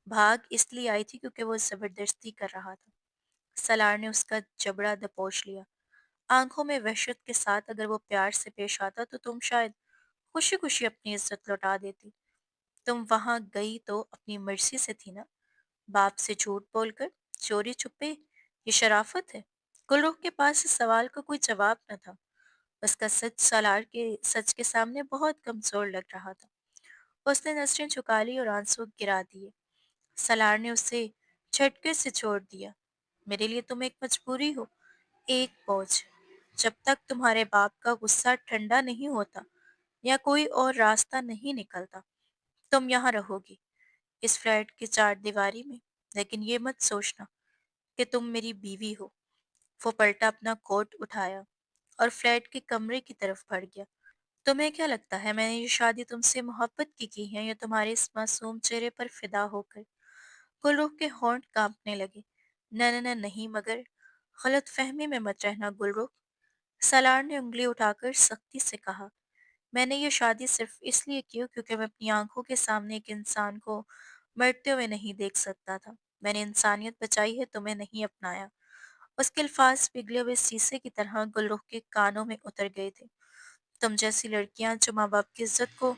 भाग इसलिए आई थी क्योंकि वो जबरदस्ती कर रहा था। सलार ने उसका जबड़ा दबोच लिया, आंखों में वहशत के साथ। अगर वो प्यार से पेश आता तो तुम शायद खुशी खुशी अपनी इज्जत लौटा देती। तुम वहां गई तो अपनी मर्जी से थी ना, बाप से झूठ बोलकर, चोरी छुपे। ये शराफत है? गुलरुख के पास इस सवाल का कोई जवाब न था। उसका सच के सामने बहुत कमजोर लग रहा था। उसने नजरें झुका ली और आंसू गिरा दिए। सलार ने उसे झटके से छोड़ दिया। मेरे लिए तुम एक मजबूरी हो, एक बोझ। जब तक तुम्हारे बाप का गुस्सा ठंडा नहीं होता या कोई और रास्ता नहीं निकलता, तुम यहाँ रहोगी, इस फ्लैट की चार दीवारी में। लेकिन ये मत सोचना कि तुम मेरी बीवी हो। वो पलटा, अपना कोट उठाया और फ्लैट के कमरे की तरफ बढ़ गया। तुम्हें क्या लगता है, मैंने ये शादी तुमसे मोहब्बत की है, या तुम्हारे इस मासूम चेहरे पर फिदा होकर? गुलरुख के होंठ कांपने लगे। न न न नहीं, मगर गलत फहमी में मत रहना गुलरुख। सलार ने उंगली उठाकर सख्ती से कहा। मैंने ये शादी सिर्फ इसलिए की क्योंकि मैं अपनी आंखों के सामने एक इंसान को मरते हुए नहीं देख सकता था। मैंने इंसानियत बचाई है, तुम्हें नहीं अपनाया। उसके अल्फाज पिघले हुए शीशे की तरह गुलरुख के कानों में उतर गए थे। तुम जैसी लड़कियां जो माँ बाप की इज्जत को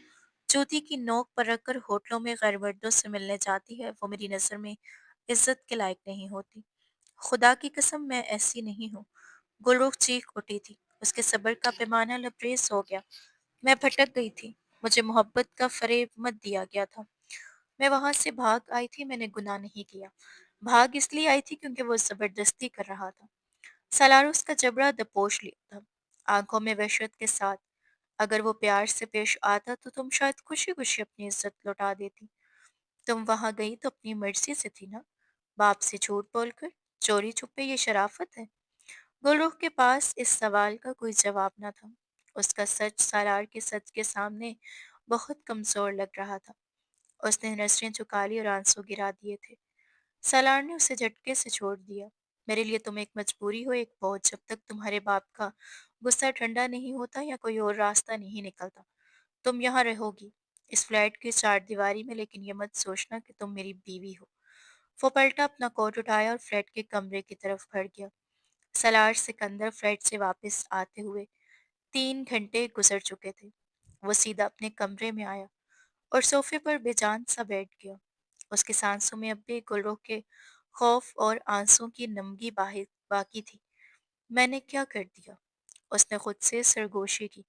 जूती की नोक पर रखकर होटलों में गैर मर्दों से मिलने जाती है, वो मेरी नज़र में इज्जत के लायक नहीं होती। खुदा की कसम, मैं ऐसी नहीं हूँ। गुलरुख चीख उठी थी। उसके सब्र का पैमाना लबरेज हो गया। मैं भटक गई थी। मुझे मोहब्बत का फरेब मत दिया गया था। मैं वहां से भाग आई थी, मैंने गुनाह नहीं किया। भाग इसलिए आई थी क्योंकि वो जबरदस्ती कर रहा था। सलार उसका जबड़ा दबोच लिया था, आंखों में वहशत के साथ। अगर वो प्यार से पेश आता तो तुम शायद खुशी खुशी अपनी इज्जत लौटा देती। तुम वहां गई तो अपनी मर्जी से थी ना, बाप से झूठ बोलकर, चोरी छुपे। ये शराफत है? गुलरुख के पास इस सवाल का कोई जवाब न था। उसका सच सालार के सच के सामने बहुत कमजोर लग रहा था। उसने नजरें झुका ली और आंसू गिरा दिए थे। सालार ने उसे झटके से छोड़ दिया। मेरे लिए तुम एक मजबूरी हो, एक बोझ। जब तक तुम्हारे बाप का गुस्सा ठंडा नहीं होता या कोई और रास्ता नहीं निकलता, तुम यहाँ रहोगी, इस फ्लैट की चार दीवारी में, लेकिन ये मत सोचना कि तुम मेरी बीवी हो। वो पलटा, अपना कोट उठाया और फ्लैट के कमरे की तरफ बढ़ गया। सलार सिकंदर फ्लैट से वापस आते हुए 3 घंटे गुजर चुके थे। वो सीधा अपने कमरे में आया और सोफे पर बेजान सा बैठ गया। उसकी सांसों में अब भी गुलरोह के खौफ और आंसू की नमगी बाकी थी। मैंने क्या कर दिया? उसने खुद से सरगोशी की।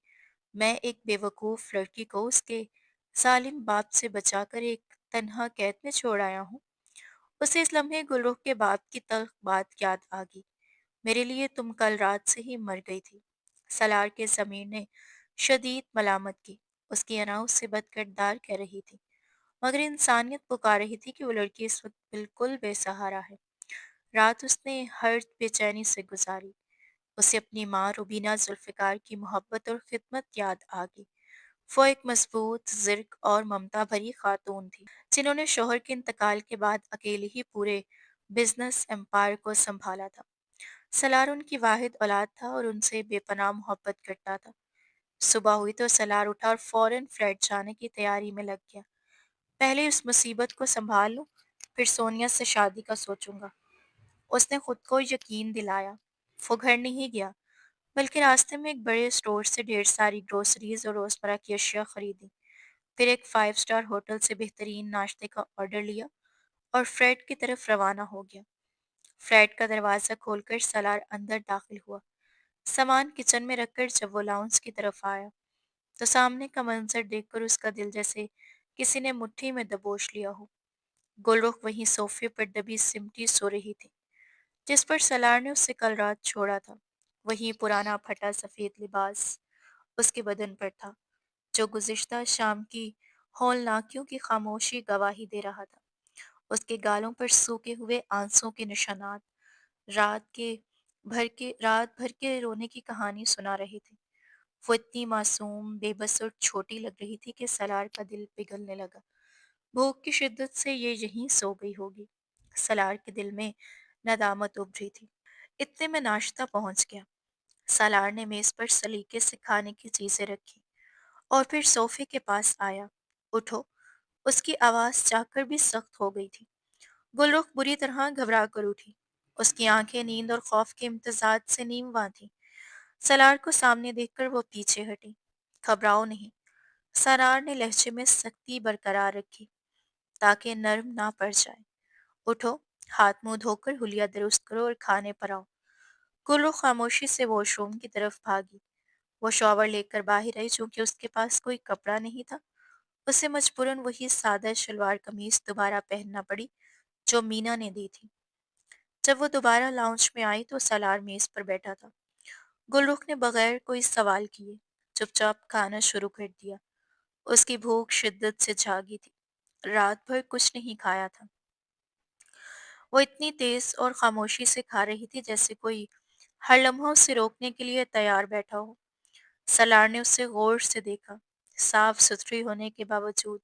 मैं एक बेवकूफ लड़की को उसके जालिम बाप से बचाकर एक तन्हा कैद में छोड़ आया हूँ। उसे इस लम्हे गुलरोह के बाप की तल्ख बात याद आ गई। मेरे लिए तुम कल रात से ही मर गई थी। सलार के ज़मीर ने शदीद मलामत की। उसकी अना उससे बदकिरदार कह रही थी, मगर इंसानियत पुकार रही थी कि वो लड़की इस वक्त बिल्कुल बेसहारा है। रात उसने हर बेचैनी से गुजारी। उसे अपनी माँ रुबीना जुल्फ़िकार की मोहब्बत और खिदमत याद आ गई। वो एक मजबूत, ज़िर्क और ममता भरी खातून थी, जिन्होंने शौहर के इंतकाल के बाद अकेले ही पूरे बिजनेस एम्पायर को संभाला था। सलार उनकी वाहिद औलाद था और उनसे बेपनाह मोहब्बत करता था। सुबह हुई तो सलार उठा और फौरन फ्लैट जाने की तैयारी में लग गया। पहले उस मुसीबत को संभाल लूं, फिर सोनिया से शादी का सोचूंगा। उसने खुद को यकीन दिलाया। वो घर नहीं गया, बल्कि रास्ते में एक बड़े स्टोर से ढेर सारी ग्रोसरीज और रोजमर्रा की अशिया खरीदी। फिर एक 5 स्टार होटल से बेहतरीन नाश्ते का ऑर्डर लिया और फ्लैट की तरफ रवाना हो गया। फ्लैट का दरवाज़ा खोलकर सलार अंदर दाखिल हुआ। सामान किचन में रखकर जब वो लाउंज की तरफ आया, तो सामने का मंजर देखकर उसका दिल जैसे किसी ने मुट्ठी में दबोच लिया हो। गुलरुख वहीं सोफे पर दबी सिमटी सो रही थी, जिस पर सलार ने उसे कल रात छोड़ा था। वही पुराना फटा सफेद लिबास उसके बदन पर था, जो गुज़िश्ता शाम की हौलनाकियों की खामोशी गवाही दे रहा था। उसके गालों पर सूखे हुए आंसुओं के निशानात रात के रात भर के रोने की कहानी सुना रहे थे। वो इतनी मासूम, बेबस और छोटी लग रही थी कि सलार का दिल पिघलने लगा। भूख की शिद्दत से ये यहीं सो गई होगी। सलार के दिल में नदामत उभरी थी। इतने में नाश्ता पहुंच गया। सलार ने मेज पर सलीके से खाने की चीजें रखी और फिर सोफे के पास आया। उठो। उसकी आवाज जाकर भी सख्त हो गई थी। गुलरुख बुरी तरह घबरा कर उठी। उसकी आंखें नींद और खौफ के इम्तजाज से नीमवां थीं। सलार को सामने देखकर वो पीछे हटी। घबराओ नहीं। सलार ने लहजे में सख्ती बरकरार रखी, ताकि नर्म ना पड़ जाए। उठो, हाथ मुंह धोकर हुलिया दुरुस्त करो और खाने पर आओ। गुलरुख खामोशी से वॉशरूम की तरफ भागी। वो शॉवर लेकर बाहर आई। चूंकि उसके पास कोई कपड़ा नहीं था, उसे मजबूरन वही सादा शलवार कमीज दोबारा पहनना पड़ी जो मीना ने दी थी। जब वो दोबारा लाउंज में आई तो सलार मेज पर बैठा था। गुलरुख ने बगैर कोई सवाल किए चुपचाप खाना शुरू कर दिया। उसकी भूख शिद्दत से जागी थी। रात भर कुछ नहीं खाया था। वो इतनी तेज और खामोशी से खा रही थी जैसे कोई हर लम्हा उसे रोकने के लिए तैयार बैठा हो। सलार ने उसे गौर से देखा। साफ सुथरी होने के बावजूद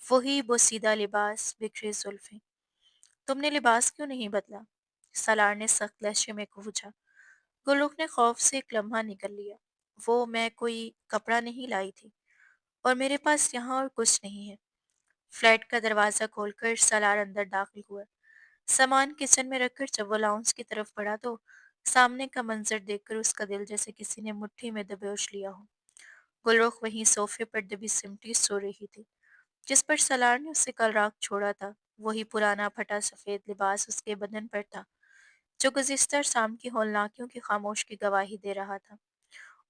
वही बोसीदा लिबास, बिखरी जुल्फें। तुमने लिबास क्यों नहीं बदला? सलार ने सख्त लहजे में पूछा। गुल्लुक ने खौफ से एक लम्हा निकल लिया। वो मैं कोई कपड़ा नहीं लाई थी, और मेरे पास यहाँ और कुछ नहीं है। फ्लैट का दरवाज़ा खोलकर सलार अंदर दाखिल हुआ। सामान किचन में रखकर जब वो लाउंज की तरफ बढ़ा तो सामने का मंजर देखकर उसका दिल जैसे किसी ने मुट्ठी में दबोच लिया हो। गुलरुख वहीं सोफे पर दबी सिमटी सो रही थी, जिस पर सलार ने उसे कल रात छोड़ा था। वही पुराना फटा सफेद लिबास उसके बदन पर था, जो गुज़िश्ता शाम की हौलनाकियों की खामोश की गवाही दे रहा था।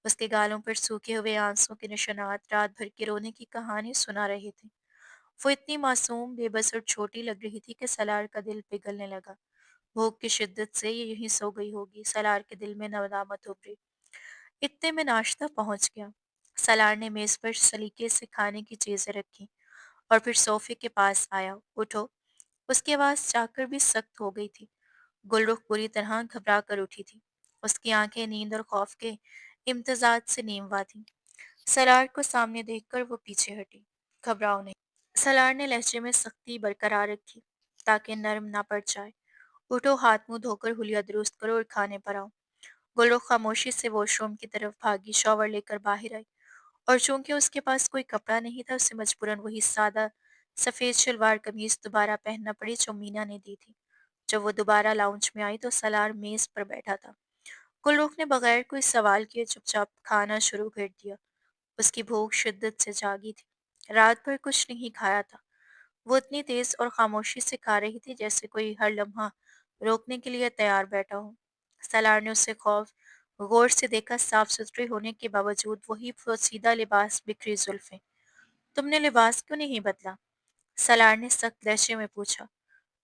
उसके गालों पर सूखे हुए आंसुओं के निशानात रात भर के रोने की कहानी सुना रहे थे। वो इतनी मासूम, बेबस और छोटी लग रही थी कि सलार का दिल पिघलने लगा। भूख की शिद्दत से ये यहीं सो गई होगी। सलार के दिल में नदामत उभरी। इतने में नाश्ता पहुंच गया। सलार ने मेज पर सलीके से खाने की चीजें रखी और फिर सोफे के पास आया। उठो। उसकी आवाज जाकर भी सख्त हो गई थी। गुलरुख बुरी तरह घबरा कर उठी थी। उसकी आंखें नींद और खौफ के इम्तजाज से नीमवा थीं। सलार को सामने देखकर वो पीछे हटी। घबराओ नहीं। सलार ने लहजे में सख्ती बरकरार रखी, ताकि नर्म ना पड़ जाए। उठो, हाथ मुंह धोकर हुलिया दुरुस्त करो और खाने पर आओ। गुलरुख खामोशी से वॉशरूम की तरफ भागी, शॉवर लेकर बाहर आई। और चूंकि उसके पास कोई कपड़ा नहीं था, उसे मजबूरन वही सादा सफ़ेद शलवार कमीज दोबारा पहनना पड़ी जो मीना ने दी थी। जब वो दोबारा लाउंज में आई तो सलार मेज पर बैठा था। गुलरुख ने बगैर कोई सवाल किए चुपचाप खाना शुरू कर दिया। उसकी भूख शिद्दत से जागी थी। रात भर कुछ नहीं खाया था। वो इतनी तेज और खामोशी से खा रही थी जैसे कोई हर लम्हा रोकने के लिए तैयार बैठा हो। सलार ने उसे खौफ गौर से देखा। साफ सुथरे होने के बावजूद वही पोसीदा लिबास, बिखरी जुल्फें। तुमने लिबास क्यों नहीं बदला? सलार ने सख्त लहजे में पूछा।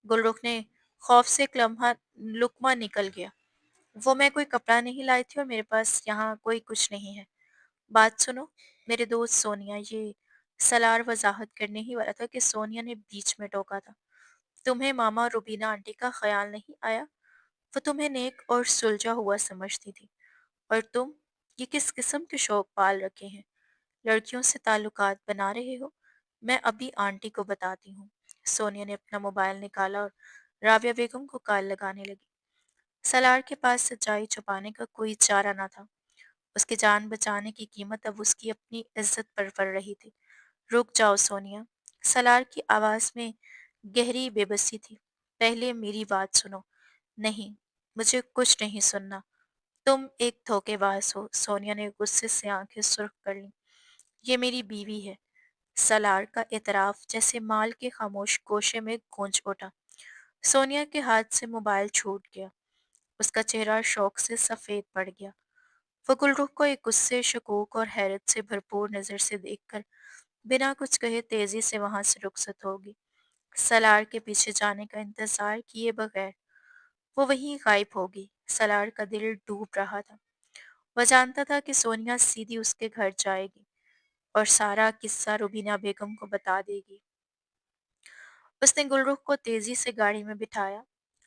गुलरुख ने खौफ से एक लम्हा लुकमा निकल गया। वो मैं कोई कपड़ा नहीं लाई थी और मेरे पास यहाँ कोई कुछ नहीं है। बात सुनो, मेरे दोस्त सोनिया, ये सलार वजाहत करने ही वाला था कि सोनिया ने बीच में टोका था। तुम्हें मामा और रुबीना आंटी का ख्याल नहीं आया? वो तुम्हें नेक और सुलझा हुआ समझती थी, और तुम ये किस किस्म के शौक पाल रखे हैं? लड़कियों से ताल्लुकात बना रहे हो? मैं अभी आंटी को बताती हूँ। सोनिया ने अपना मोबाइल निकाला और राबिया बेगम को कॉल लगाने लगी। सलार के पास सच्चाई छुपाने का कोई चारा न था। उसकी जान बचाने की कीमत अब उसकी अपनी इज्जत पर पड़ रही थी। रुक जाओ सोनिया। सलार की आवाज में गहरी बेबसी थी। पहले मेरी बात सुनो। नहीं, मुझे कुछ नहीं सुनना। तुम एक धोखेबाज हो। सोनिया ने गुस्से से आंखें सुर्ख कर लीं। ये मेरी बीवी है। सलार का इतराफ जैसे माल के खामोश गोशे में गूंज उठा। सोनिया के हाथ से मोबाइल छूट गया। उसका चेहरा शौक से सफेद पड़ गया। वो गुलरुख को एक गुस्से, शकूक और हैरत से भरपूर नजर से देखकर बिना कुछ कहे तेजी से वहां से रुखसत होगी। सलार के पीछे जाने का इंतजार किए बगैर वो वहीं गायब होगी। सलार का दिल डूब रहा था। वह जानता था कि सोनिया सीधी उसके घर जाएगी और सारा किस्सा रुबीना बेगम को बता देगी। उसने गुलरुख को तेजी से गाड़ी में बिठाया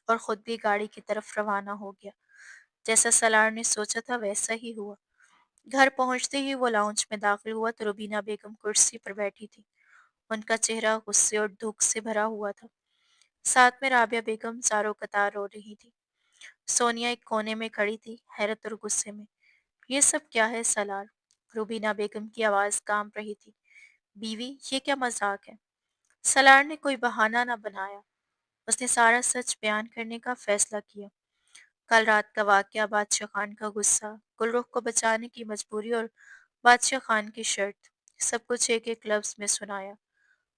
और खुद भी गाड़ी की तरफ रवाना हो गया। जैसा सलार ने सोचा था वैसा ही हुआ। घर पहुंचते ही वो लाउंज में दाखिल हुआ तो रुबीना बेगम कुर्सी पर बैठी थी। उनका चेहरा गुस्से और दुख से भरा हुआ था। साथ में राबिया बेगम चारों कतार रो रही थी। सोनिया एक कोने में खड़ी थी, हैरत और गुस्से में। ये सब क्या है सलार? रुबीना बेगम की आवाज कांप रही थी। बीवी, ये क्या मजाक है? सलार ने कोई बहाना न बनाया। उसने सारा सच बयान करने का फैसला किया। कल रात का वाकया, बादशाह खान का गुस्सा, गुलरुख को बचाने की मजबूरी और बादशाह खान की शर्त, सब कुछ एक एक लफ्ज में सुनाया।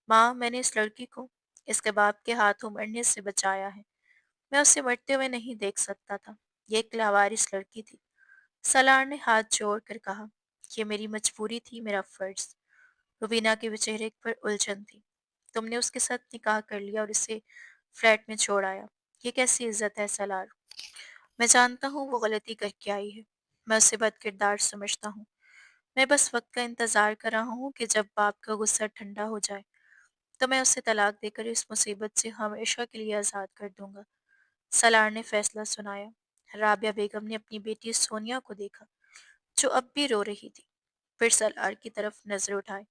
माँ, मैंने इस लड़की को इसके बाप के हाथों मरने से बचाया है। मैं उसे मरते हुए नहीं देख सकता था। ये एक लावारिस लड़की थी। सलार ने हाथ जोड़ कर कहा, ये मेरी मजबूरी थी, मेरा फर्ज। रुबीना के चेहरे पर उलझन थी। तुमने उसके साथ निकाह कर लिया और इसे फ्लैट में छोड़ आया। ये कैसी इज्जत है सलार? मैं जानता हूँ वो गलती करके आई है। मैं उसे बदकिरदार समझता हूँ। मैं बस वक्त का इंतजार कर रहा हूँ कि जब बाप का गुस्सा ठंडा हो जाए तो मैं उसे तलाक देकर इस मुसीबत से हमेशा के लिए आज़ाद कर दूंगा। सलार ने फैसला सुनाया। राबिया बेगम ने अपनी बेटी सोनिया को देखा जो अब भी रो रही थी। फिर सलार की तरफ नजर उठाई।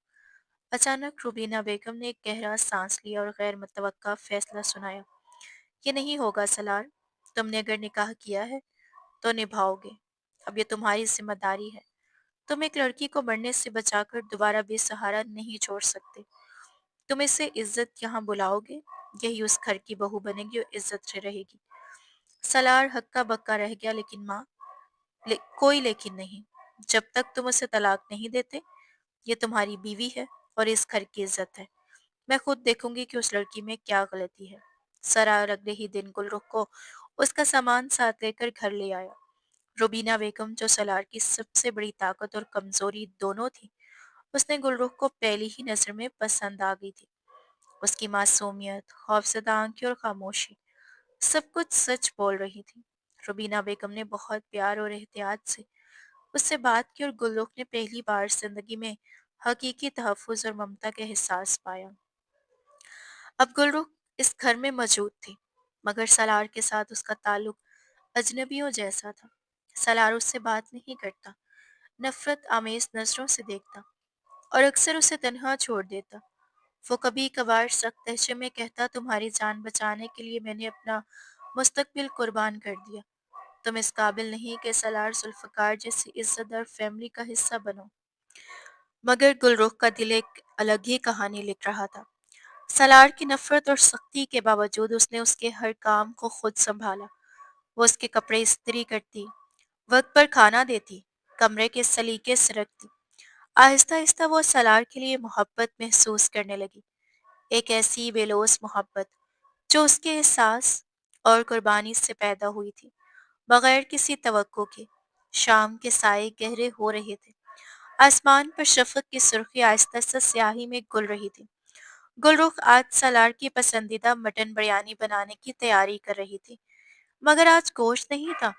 अचानक रुबीना बेगम ने एक गहरा सांस लिया और गैर मुतवक्का फैसला सुनाया। ये नहीं होगा सलार। तुमने अगर निकाह किया है तो निभाओगे। अब ये तुम्हारी जिम्मेदारी है। तुम एक लड़की को मरने से बचाकर दोबारा बेसहारा नहीं छोड़ सकते। तुम इसे इज्जत यहाँ बुलाओगे, यही उस घर की बहू बनेगी और इज्जत से रहेगी। सलार हक्का बक्का रह गया। लेकिन माँ, कोई लेकिन नहीं। जब तक तुम उसे तलाक नहीं देते, ये तुम्हारी बीवी है और इस घर की इज्जत है। मैं खुद देखूंगी कि उस लड़की में क्या गलती है। सरार अगले ही दिन गुलरुख को उसका सामान साथ लेकर घर ले आया। रुबीना बेगम, जो सलार की सबसे बड़ी ताकत और कमजोरी दोनों थी, उसने गुलरुख को पहली ही नजर में पसंद आ गई थी। उसकी मासूमियत, खौफजदा आंखें और खामोशी, सब कुछ सच बोल रही थी। रुबीना बेगम ने बहुत प्यार और एहतियात से उससे बात की और गुलरुख ने पहली बार जिंदगी में हकीकी तहफ्फुज और ममता के एहसास पाया। अब गुलरुख इस घर में मौजूद थी, मगर सलार के साथ उसका ताल्लुक अजनबियों जैसा था। सलार उससे बात नहीं करता, नफरत आमेज नजरों से देखता और अक्सर उसे तन्हा छोड़ देता। वो कभी कभार सख्त लहजे में कहता, तुम्हारी जान बचाने के लिए मैंने अपना मुस्तकबिल कुर्बान कर दिया। तुम इस काबिल नहीं कि सलार जुल्फकार जैसी इज्जतदार फैमिली का हिस्सा बनो। मगर गुलरुख का दिल एक अलग ही कहानी लिख रहा था। सलार की नफरत और सख्ती के बावजूद उसने उसके हर काम को खुद संभाला। वो उसके कपड़े इस्त्री करती, वक्त पर खाना देती, कमरे के सलीके से रखती। आहिस्ता आहिस्ता वो सलार के लिए मोहब्बत महसूस करने लगी, एक ऐसी बेलोस मोहब्बत जो उसके एहसास और कुर्बानी से पैदा हुई थी, बगैर किसी तवक्को के। शाम के साए गहरे हो रहे थे, आसमान पर शफक की सुर्खी आहिस्ता आहिस्ता स्याही में घुल रही थी। गुलरुख आज सलार की पसंदीदा मटन बिरयानी बनाने की तैयारी कर रही थी, मगर आज गोश्त नहीं था।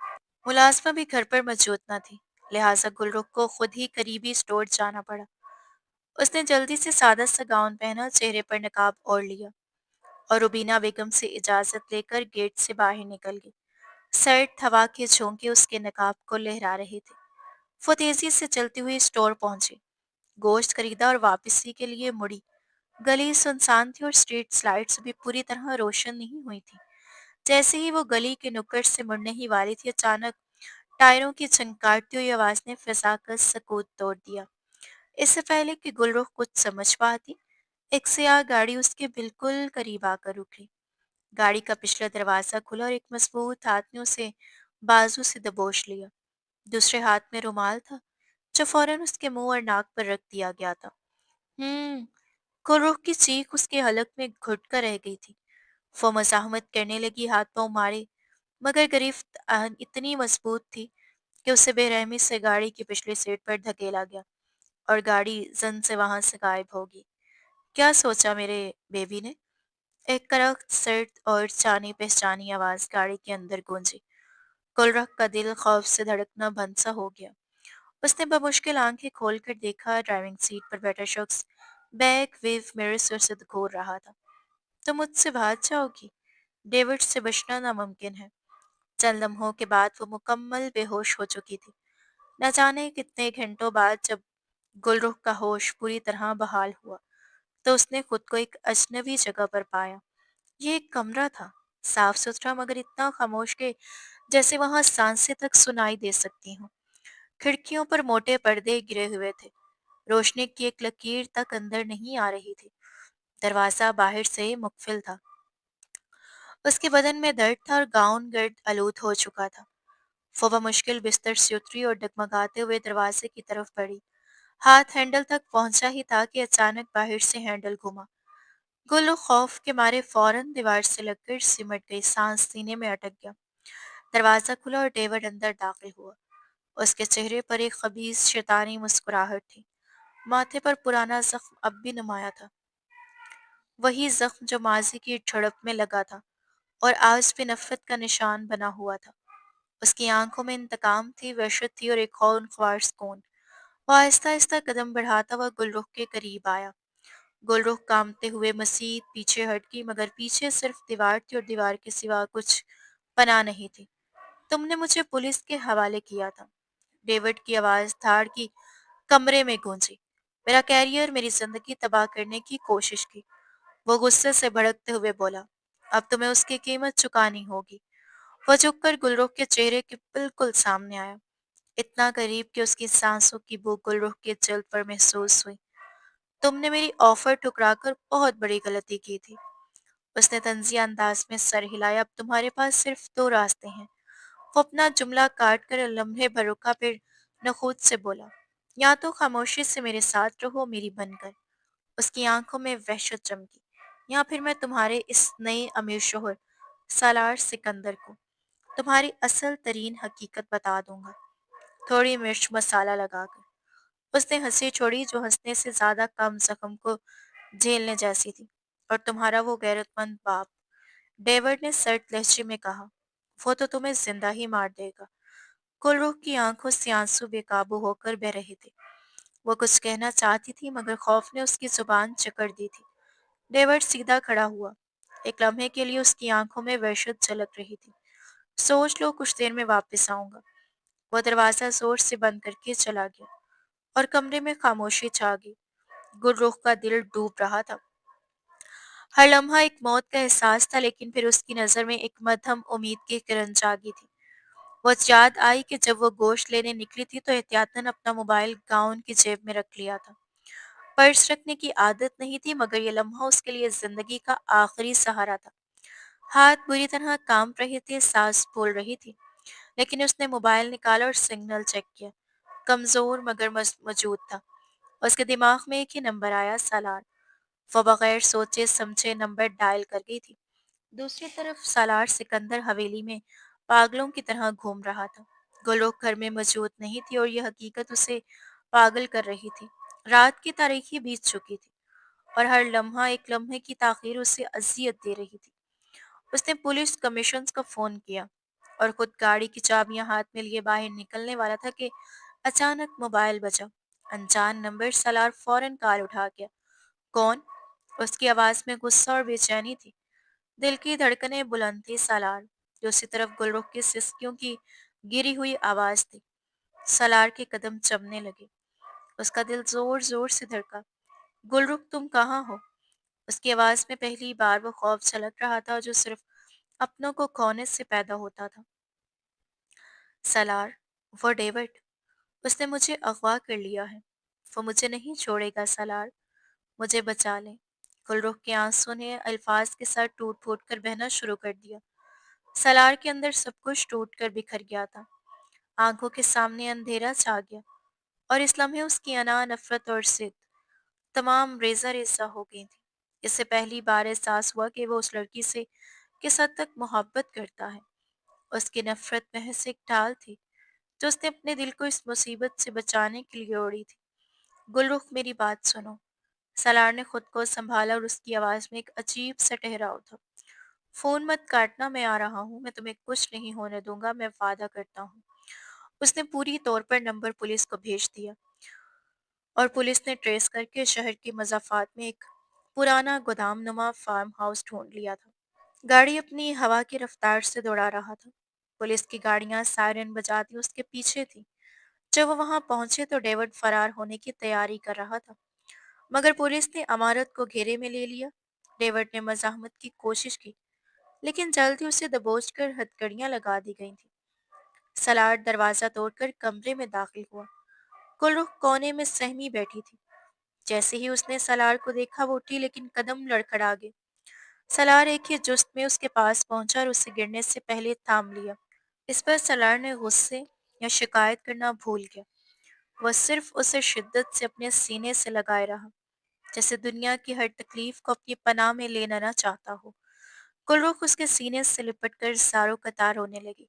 मुलाजमा भी घर पर मौजूद न थी, लिहाजा गुलरुख को खुद ही करीबी स्टोर जाना पड़ा। उसने जल्दी से सादा सा गाउन पहना, चेहरे पर नकाब ओढ़ लिया और रुबीना बेगम से इजाजत लेकर गेट से बाहर निकल गई। सर्द हवा के झोंके उसके नकाब को लहरा रहे थे। वो तेजी से चलती हुई स्टोर पहुंची, गोश्त खरीदा और वापसी के लिए मुड़ी। गली सुनसान थी और स्ट्रीट लाइट्स भी पूरी तरह रोशन नहीं हुई थी। जैसे ही वो गली के नुक्कड़ से मुड़ने ही वाली थी, अचानक टायरों की छनकारती हुई आवाज ने फिजा का सकूत तोड़ दिया। इससे पहले कि गुलरुख कुछ समझ पाती, एक सियाह गाड़ी उसके बिल्कुल करीब आकर रुकी। गाड़ी का पिछला दरवाजा खुला और एक मजबूत हाथ ने उसे बाजू से दबोच लिया। दूसरे हाथ में रुमाल था, जो फौरन उसके मुंह और नाक पर रख दिया गया था। हम्म। गुलरुख की चीख उसके हलक में घुट कर रह गई थी। वो मज़ाहमत करने लगी, हाथ पांव मारे, मगर गिरफ्त इतनी मजबूत थी कि उसे बेरहमी से गाड़ी की पिछली सीट पर धकेला गया और गाड़ी जन से वहां से गायब होगी। क्या सोचा मेरे बेबी ने? एक कड़क सर्द और जानी पहचानी आवाज गाड़ी के अंदर गूंजी। गुलरख का दिल खौफ से धड़कना बंद सा हो गया। उसने बमुश्किल आंखें खोलकर देखा, ड्राइविंग सीट पर बैठा शख्स बैक वेव मिरर से उसे घूर रहा था। तो मुझसे भाग जाओगी? डेविड से बचना नामुमकिन है। चंद लम्हों के बाद वो मुकम्मल बेहोश हो चुकी थी। न जाने कितने घंटों बाद जब गुलरुख का होश पूरी तरह बहाल हुआ, तो उसने खुद को एक अजनबी जगह पर पाया। ये एक कमरा था, साफ सुथरा मगर इतना खामोश कि जैसे वहां सांसें तक सुनाई दे सकती हों। खिड़कियों पर मोटे पर्दे गिरे हुए थे, रोशनी की एक लकीर तक अंदर नहीं आ रही थी। दरवाजा बाहर से मुकफिल था। उसके बदन में दर्द था और गाउन गर्द आलूद हो चुका था। फौवा मुश्किल बिस्तर से उतरी और डगमगाते हुए दरवाजे की तरफ बढ़ी। हाथ हैंडल तक पहुंचा ही था कि अचानक बाहर से हैंडल घुमा। गुल्लू खौफ के मारे फौरन दीवार से लगकर सिमट गई, सांस सीने में अटक गया। दरवाजा खुला और डेविड अंदर दाखिल हुआ। उसके चेहरे पर एक खबीज शैतानी मुस्कुराहट थी। माथे पर पुराना जख्म अब भी नुमाया था, वही जख्म जो माजी की झड़प में लगा था और आज भी नफरत का निशान बना हुआ था। उसकी आंखों में इंतकाम थी, वहशत थी और एक खौफनाक सुकून। वो आहिस्ता आहिस्ता कदम बढ़ाता हुआ गुलरुख के करीब आया। गुलरुख कांपते हुए मसीह पीछे हटकी, मगर पीछे सिर्फ दीवार थी और दीवार के सिवा कुछ पनाह नहीं थी। तुमने मुझे पुलिस के हवाले किया था। डेविड की आवाज धाड़ की कमरे में गूंजी। मेरा कैरियर, मेरी जिंदगी तबाह करने की कोशिश की। वो गुस्से से भड़कते हुए बोला, अब तुम्हें उसकी कीमत चुकानी होगी। वो झुककर गुलरुख के चेहरे के बिल्कुल सामने आया, इतना करीब कि उसकी सांसों की बू गुलरुख के जल्द पर महसूस हुई। तुमने मेरी ऑफर ठुकराकर बहुत बड़ी गलती की थी। उसने तंजिया अंदाज में सर हिलाया। अब तुम्हारे पास सिर्फ दो रास्ते हैं। वो अपना जुमला काट कर लम्हे भर रुका, फिर नखुद से बोला, या तो खामोशी से मेरे साथ रहो मेरी बनकर। उसकी आंखों में वहशत चमकी। या फिर मैं तुम्हारे इस नए अमीर शोहर सालार सिकंदर को तुम्हारी असल तरीन हकीकत बता दूंगा, थोड़ी मिर्च मसाला लगाकर। उसने हंसी छोड़ी, जो हंसने से ज्यादा कम जख्म को झेलने जैसी थी। और तुम्हारा वो गैरतमंद बाप, डेविड ने सर्द लहजे में कहा, वो तो तुम्हें जिंदा ही मार देगा। गुलरुख की आंखों से आंसू बेकाबू होकर बह रहे थे। वो कुछ कहना चाहती थी, मगर खौफ ने उसकी जुबान जकड़ दी थी। डेविड सीधा खड़ा हुआ। एक लम्हे के लिए उसकी आंखों में वहशत झलक रही थी। सोच लो, कुछ देर में वापस आऊंगा। वो दरवाजा जोर से बंद करके चला गया और कमरे में खामोशी छा गई। गुलरुख का दिल डूब रहा था। हर लम्हा एक मौत का एहसास था, लेकिन फिर उसकी नजर में एक मध्यम उम्मीद की किरण जागी थी। वो याद आई कि जब वो गोश्त लेने निकली थी तो एहतियातन अपना मोबाइल गाउन की जेब में रख लिया था। पर्स रखने की आदत नहीं थी, मगर ये लम्हा उसके लिए जिंदगी का आखिरी सहारा था। हाथ बुरी तरह कांप रहे थे, सांस फूल रही थी, लेकिन उसने मोबाइल निकाला और सिग्नल चेक किया। कमजोर मगर मौजूद था। उसके दिमाग में एक ही नंबर आया, सालार। वो बगैर सोचे समझे नंबर डायल कर गई थी। दूसरी तरफ सालार सिकंदर हवेली में पागलों की तरह घूम रहा था। गुलरुख घर में मौजूद नहीं थी और यह हकीकत उसे पागल कर रही थी। रात की तारीखी बीत चुकी थी और हर लम्हा एक लम्हे की ताखीर उसे अजियत दे रही थी। उसने पुलिस कमिश्नर को फोन किया और खुद गाड़ी की चाबियां हाथ में लिए बाहर निकलने वाला था कि अचानक मोबाइल बजा। अनजान नंबर। सालार फौरन कॉल उठा गया। कौन? उसकी आवाज में गुस्सा और बेचैनी थी। दिल की धड़कनें बुलंद थी। सालार। दूसरी तरफ गुलरुख की सिसकियों की गिरी हुई आवाज थी। सालार के कदम चमने लगे। उसका दिल जोर जोर से धड़का। गुलरुख, तुम कहाँ हो? उसकी आवाज में पहली बार वो खौफ झलक रहा था जो सिर्फ अपनों को खोने से पैदा होता था। सालार। वो डेविड। उसने मुझे अगवा कर लिया है। वो मुझे नहीं छोड़ेगा। सालार, मुझे बचा ले। गुलरुख के आंसू ने अल्फाज के साथ टूट फूट कर बहना शुरू कर दिया। सालार के अंदर सब कुछ टूट कर बिखर गया था। आंखों के सामने अंधेरा छा गया और इस लम्हे उसकी अना, नफरत और जिद तमाम रेजा रेजा हो गई थी। इससे पहली बार एहसास हुआ कि वो उस लड़की से किस हद तक मोहब्बत करता है। उसकी नफरत महज एक ढाल थी जो उसने अपने दिल को इस मुसीबत से बचाने के लिए ओढ़ी थी। गुलरुख, मेरी बात सुनो। सलार ने खुद को संभाला और उसकी आवाज में एक अजीब सा ठहराव था। फोन मत काटना, मैं आ रहा हूँ। मैं तुम्हें कुछ नहीं होने दूंगा, मैं वादा करता हूँ। उसने पूरी तौर पर नंबर पुलिस को भेज दिया और पुलिस ने ट्रेस करके शहर के मज़ाफ़ात में एक पुराना गोदामनुमा फार्म हाउस ढूंढ लिया था। गाड़ी अपनी हवा की रफ्तार से दौड़ा रहा था। पुलिस की गाड़ियां सायरन बजाती उसके पीछे थी। जब वो वहां पहुंचे तो डेविड फरार होने की तैयारी कर रहा था, मगर पुलिस ने अमारत को घेरे में ले लिया। डेविड ने मज़ाहमत की कोशिश की, लेकिन जल्द ही उसे दबोचकर हथकड़ियां लगा दी गई थी। सलार दरवाजा तोड़कर कमरे में दाखिल हुआ। गुलरुख कोने में सहमी बैठी थी। जैसे ही उसने सलार को देखा वो उठी, लेकिन कदम लड़खड़ा गए। सलार एक ही जुस्त में उसके पास पहुंचा और उसे गिरने से पहले थाम लिया। इस पर सलार ने गुस्से या शिकायत करना भूल गया। वह सिर्फ उसे शिद्दत से अपने सीने से लगाए रहा, जैसे दुनिया की हर तकलीफ को अपनी पनाह में लेना ना चाहता हो। गुलरुख उसके सीने से लिपट कर सारों कतार होने लगी।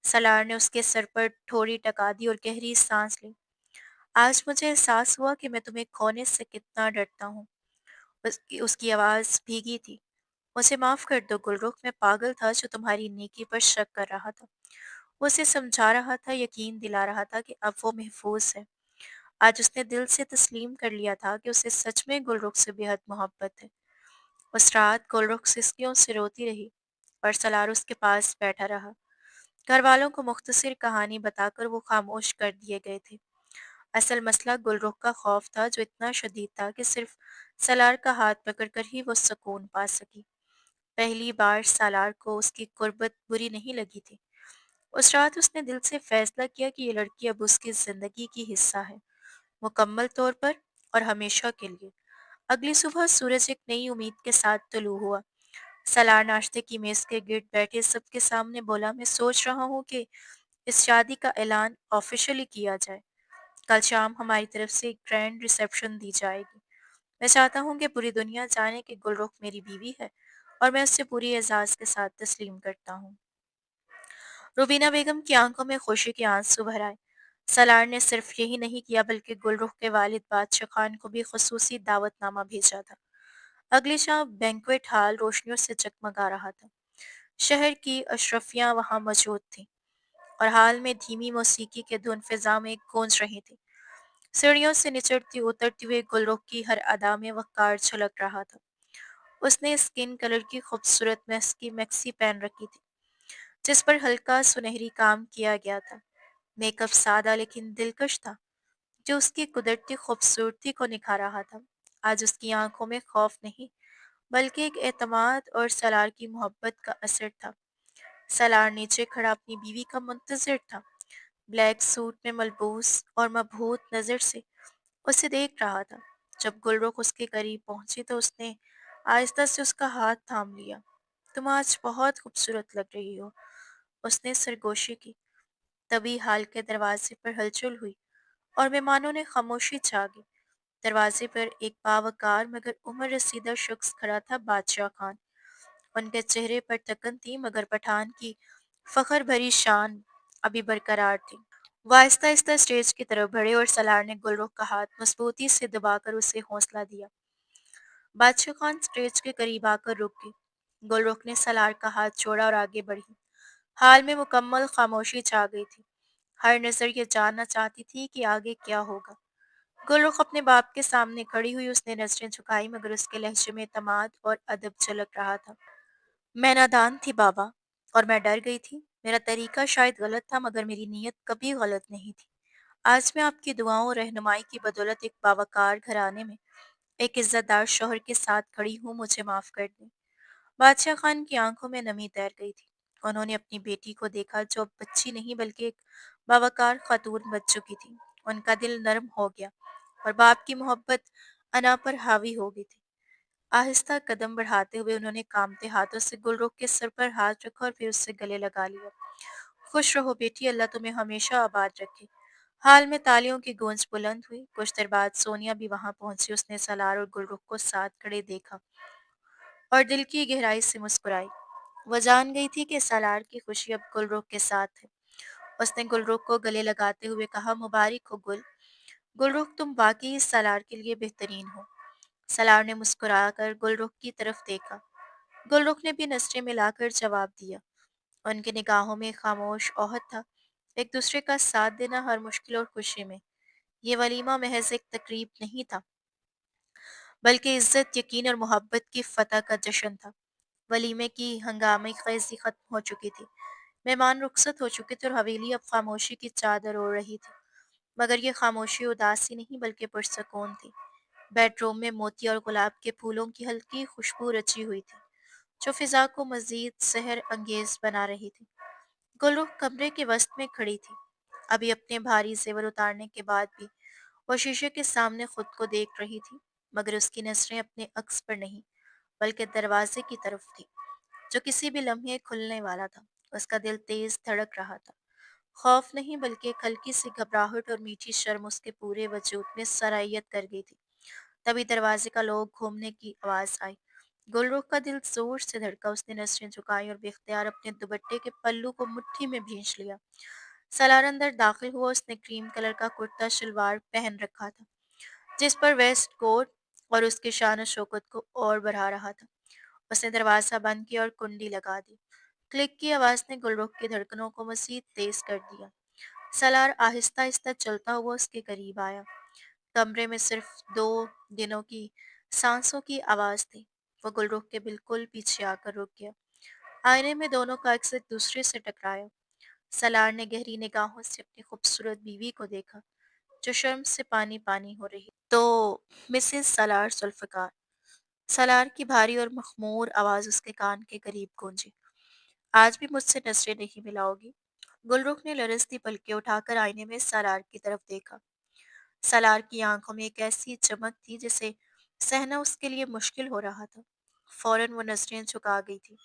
सलार ने उसके सर पर ठोड़ी टका दी और गहरी सांस ली। आज मुझे एहसास हुआ कि मैं तुम्हें खोने से कितना डरता हूँ। उसकी उसकी आवाज़ भीगी थी। मुझे माफ़ कर दो गुलरुख, मैं पागल था जो तुम्हारी नेकी पर शक कर रहा था। वो उसे समझा रहा था, यकीन दिला रहा था कि अब वो महफूज है। आज उसने दिल से तस्लीम कर लिया था कि उसे सच में गुलरुख से बेहद मोहब्बत है। उस रात गुलरुख सिसकियों से रोती रही और सलार उसके पास बैठा रहा। घर वालों को मुख्तसर कहानी बताकर वो खामोश कर दिए गए थे। असल मसला गुलरुख का खौफ था, जो इतना शदीद था कि सिर्फ सलार का हाथ पकड़कर ही वो सुकून पा सकी। पहली बार सालार को उसकी कुर्बत बुरी नहीं लगी थी। उस रात उसने दिल से फैसला किया कि ये लड़की अब उसकी जिंदगी की हिस्सा है, मुकम्मल तौर पर और हमेशा के लिए। अगली सुबह सूरज एक नई उम्मीद के साथ तुलू हुआ। सलार नाश्ते की मेज के गिर्द बैठे सबके सामने बोला, मैं सोच रहा हूँ कि इस शादी का ऐलान ऑफिशियली किया जाए। कल शाम हमारी तरफ से एक ग्रैंड रिसेप्शन दी जाएगी। मैं चाहता हूँ कि पूरी दुनिया जाने कि गुलरुख मेरी बीवी है और मैं उससे पूरी एजाज के साथ तस्लीम करता हूँ। रुबीना बेगम की आंखों में खुशी के आंसू भर आए। सलार ने सिर्फ यही नहीं किया बल्कि गुलरुख के वालिद बादशाह खान को भी खसूसी दावतनामा भेजा था। अगली शाम बैंक्वेट हॉल रोशनियों से जगमगा रहा था। शहर की अशरफियां वहां मौजूद थीं और हाल में धीमी मौसीकी के धुन फिजा में गूंज रही थी। सीढ़ियों से निचढ़ती उतरती हुई गुलरुख की हर अदा में वक़ार झलक रहा था। उसने स्किन कलर की खूबसूरत मैक्सी मैक्सी पहन रखी थी, जिस पर हल्का सुनहरी काम किया गया था। मेकअप सादा लेकिन दिलकश था, जो उसकी कुदरती खूबसूरती को निखार रहा था। आज उसकी आंखों में खौफ नहीं, बल्कि एक एतमाद और सलार की मोहब्बत का असर था। सलार नीचे खड़ा अपनी बीवी का मुंतजिर था, ब्लैक सूट में मलबूस और मबहूत नजर से उसे देख रहा था। جب گلرخ اس کے قریب پہنچی تو اس نے آہستہ سے اس کا ہاتھ تھام لیا۔ تم آج بہت خوبصورت لگ رہی ہو، اس نے سرگوشی کی۔ تبھی ہال کے دروازے پر ہلچل ہوئی اور مہمانوں نے خاموشی چھا گئی۔ دروازے پر ایک باوقار مگر عمر رسیدہ شخص کھڑا تھا، بادشاہ خان۔ ان کے چہرے پر تکن تھی مگر پٹھان کی فخر بھری شان ابھی برقرار تھی۔ وہ آہستہ آہستہ اسٹیج کی طرف بڑھے اور سالار نے گلرخ کا ہاتھ مضبوطی سے دبا کر اسے حوصلہ دیا۔ بادشاہ خان اسٹیج کے قریب آ کر رک گئے۔ گلرخ نے سالار کا ہاتھ چھوڑا اور آگے بڑھی۔ حال میں مکمل خاموشی چھا گئی تھی۔ ہر نظر یہ جاننا چاہتی تھی کہ آگے کیا ہوگا۔ گلرخ اپنے باپ کے سامنے کھڑی ہوئی، اس نے نظریں جھکائی مگر اس کے لہجے میں اعتماد اور ادب جھلک رہا تھا۔ میں نادان تھی بابا، اور میں ڈر گئی تھی۔ میرا طریقہ شاید غلط تھا مگر میری نیت کبھی غلط نہیں تھی۔ آج میں آپ کی دعاؤں اور رہنمائی کی بدولت ایک باوقار گھرانے میں ایک عزت دار شوہر کے ساتھ کھڑی ہوں، مجھے معاف کر دیں۔ بادشاہ خان کی آنکھوں میں نمی تیر گئی تھی۔ انہوں نے اپنی بیٹی کو دیکھا جو اب بچی نہیں بلکہ ایک باوقار خاتون بن چکی تھی۔ ان کا دل نرم ہو گیا اور باپ کی محبت انا پر حاوی ہو گئی تھی۔ آہستہ قدم بڑھاتے ہوئے انہوں نے کانپتے ہاتھوں سے گلرخ کے سر پر ہاتھ رکھا اور پھر اس سے گلے لگا لیا۔ خوش رہو بیٹی، اللہ تمہیں ہمیشہ آباد رکھے۔ حال میں تالیوں کی گونج بلند ہوئی۔ کچھ دیر بعد سونیا بھی وہاں پہنچی۔ اس نے سالار اور گلرخ کو ساتھ کھڑے دیکھا اور دل کی گہرائی سے مسکرائی۔ وہ جان گئی تھی کہ سالار کی خوشی اب گلرخ کے ساتھ ہے۔ اس نے گلرخ کو گلے لگاتے ہوئے کہا، مبارک ہو گل۔ گلرخ، تم واقعی اس سالار کے لیے بہترین ہو۔ سالار نے مسکرا کر گلرخ کی طرف دیکھا۔ گلرخ نے بھی نظریں ملا کر جواب دیا۔ ان کی نگاہوں میں خاموش عہد تھا، ایک دوسرے کا ساتھ دینا ہر مشکل اور خوشی میں۔ یہ ولیمہ محض ایک تقریب نہیں تھا بلکہ عزت، یقین اور محبت کی فتح کا جشن تھا۔ ولیمے کی ہنگامی خیزی ختم ہو چکی تھی۔ مہمان رخصت ہو چکے تھے اور حویلی اب خاموشی کی چادر اوڑھ رہی تھی، مگر یہ خاموشی اداسی نہیں بلکہ پرسکون تھی۔ بیڈ روم میں موتی اور گلاب کے پھولوں کی ہلکی خوشبو رچی ہوئی تھی جو فضا کو مزید سحر انگیز بنا رہی تھی۔ گلرخ کمرے کے وسط میں کھڑی تھی۔ ابھی اپنے بھاری زیور اتارنے کے بعد بھی وہ شیشے کے سامنے خود کو دیکھ رہی تھی، مگر اس کی نظریں اپنے عکس پر نہیں بلکہ دروازے کی طرف تھی جو کسی بھی لمحے کھلنے والا تھا۔ اس کا دل تیز دھڑک رہا تھا، خوف نہیں بلکہ ایک ہلکی سی گھبراہٹ اور میٹھی شرم اس کے پورے وجود میں سرائیت کر گئی تھی۔ تبھی دروازے کا لوگ گھومنے کی آواز آئی۔ گلرخ کا دل زور سے دھڑکا، اس نے نظریں جھکائی اور بے اختیار اپنے دوپٹے کے پلو کو مٹھی میں بھینچ لیا۔ سالار اندر داخل ہوا۔ اس نے کریم کلر کا کرتا شلوار پہن رکھا تھا جس پر ویسٹ کوٹ اور اس کی شان و شوکت کو اور بڑھا رہا تھا۔ اس نے دروازہ بند کیا اور کنڈی لگا دی۔ کلک کی آواز نے گلرخ کی دھڑکنوں کو مزید تیز کر دیا۔ سالار آہستہ آہستہ چلتا ہوا اس کے قریب آیا۔ کمرے میں صرف دو دنوں کی سانسوں کی آواز تھی۔ وہ گلرخ کے بالکل پیچھے آ کر رک گیا۔ آئینے میں دونوں کا عکس ایک دوسرے سے ٹکرایا۔ سالار نے گہری نگاہوں سے اپنی خوبصورت بیوی کو دیکھا جو شرم سے پانی پانی ہو رہی۔ تو مسز سالار ذوالفقار، سالار کی بھاری اور مخمور آواز اس کے کان کے قریب گونجی، آج بھی مجھ سے نظریں نہیں ملاؤ گی؟ گلرخ نے لرزتی پلکیں اٹھا کر آئینے میں سالار کی طرف دیکھا۔ سالار کی آنکھوں میں ایک ایسی چمک تھی جسے سہنا اس کے لیے مشکل ہو رہا تھا۔ فوراً وہ نظریں جھکا گئی تھی۔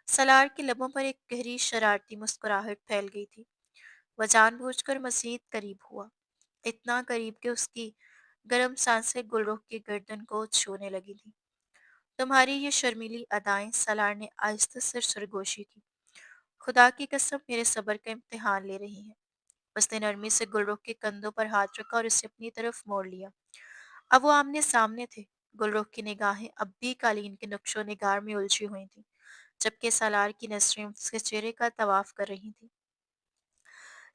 سالار کے لبوں پر ایک گہری شرارتی مسکراہٹ پھیل گئی تھی۔ وہ جان بوجھ کر مزید قریب ہوا، اتنا قریب کہ اس کی گرم سانسیں گلرخ کی گردن کو چھونے لگی تھی۔ تمہاری یہ شرمیلی ادائیں، سالار نے آہستہ سے سرگوشی کی، خدا کی قسم میرے صبر کا امتحان لے رہی ہیں۔ اس نے نرمی سے گلرخ کے کندھوں پر ہاتھ رکھا اور اسے اپنی طرف موڑ لیا۔ اب وہ آمنے سامنے تھے۔ گلرخ کی نگاہیں اب بھی قالین کے نقش و نگار میں الجھی ہوئی تھیں، جبکہ سالار کی نظریں اس کے چہرے کا طواف کر رہی تھیں۔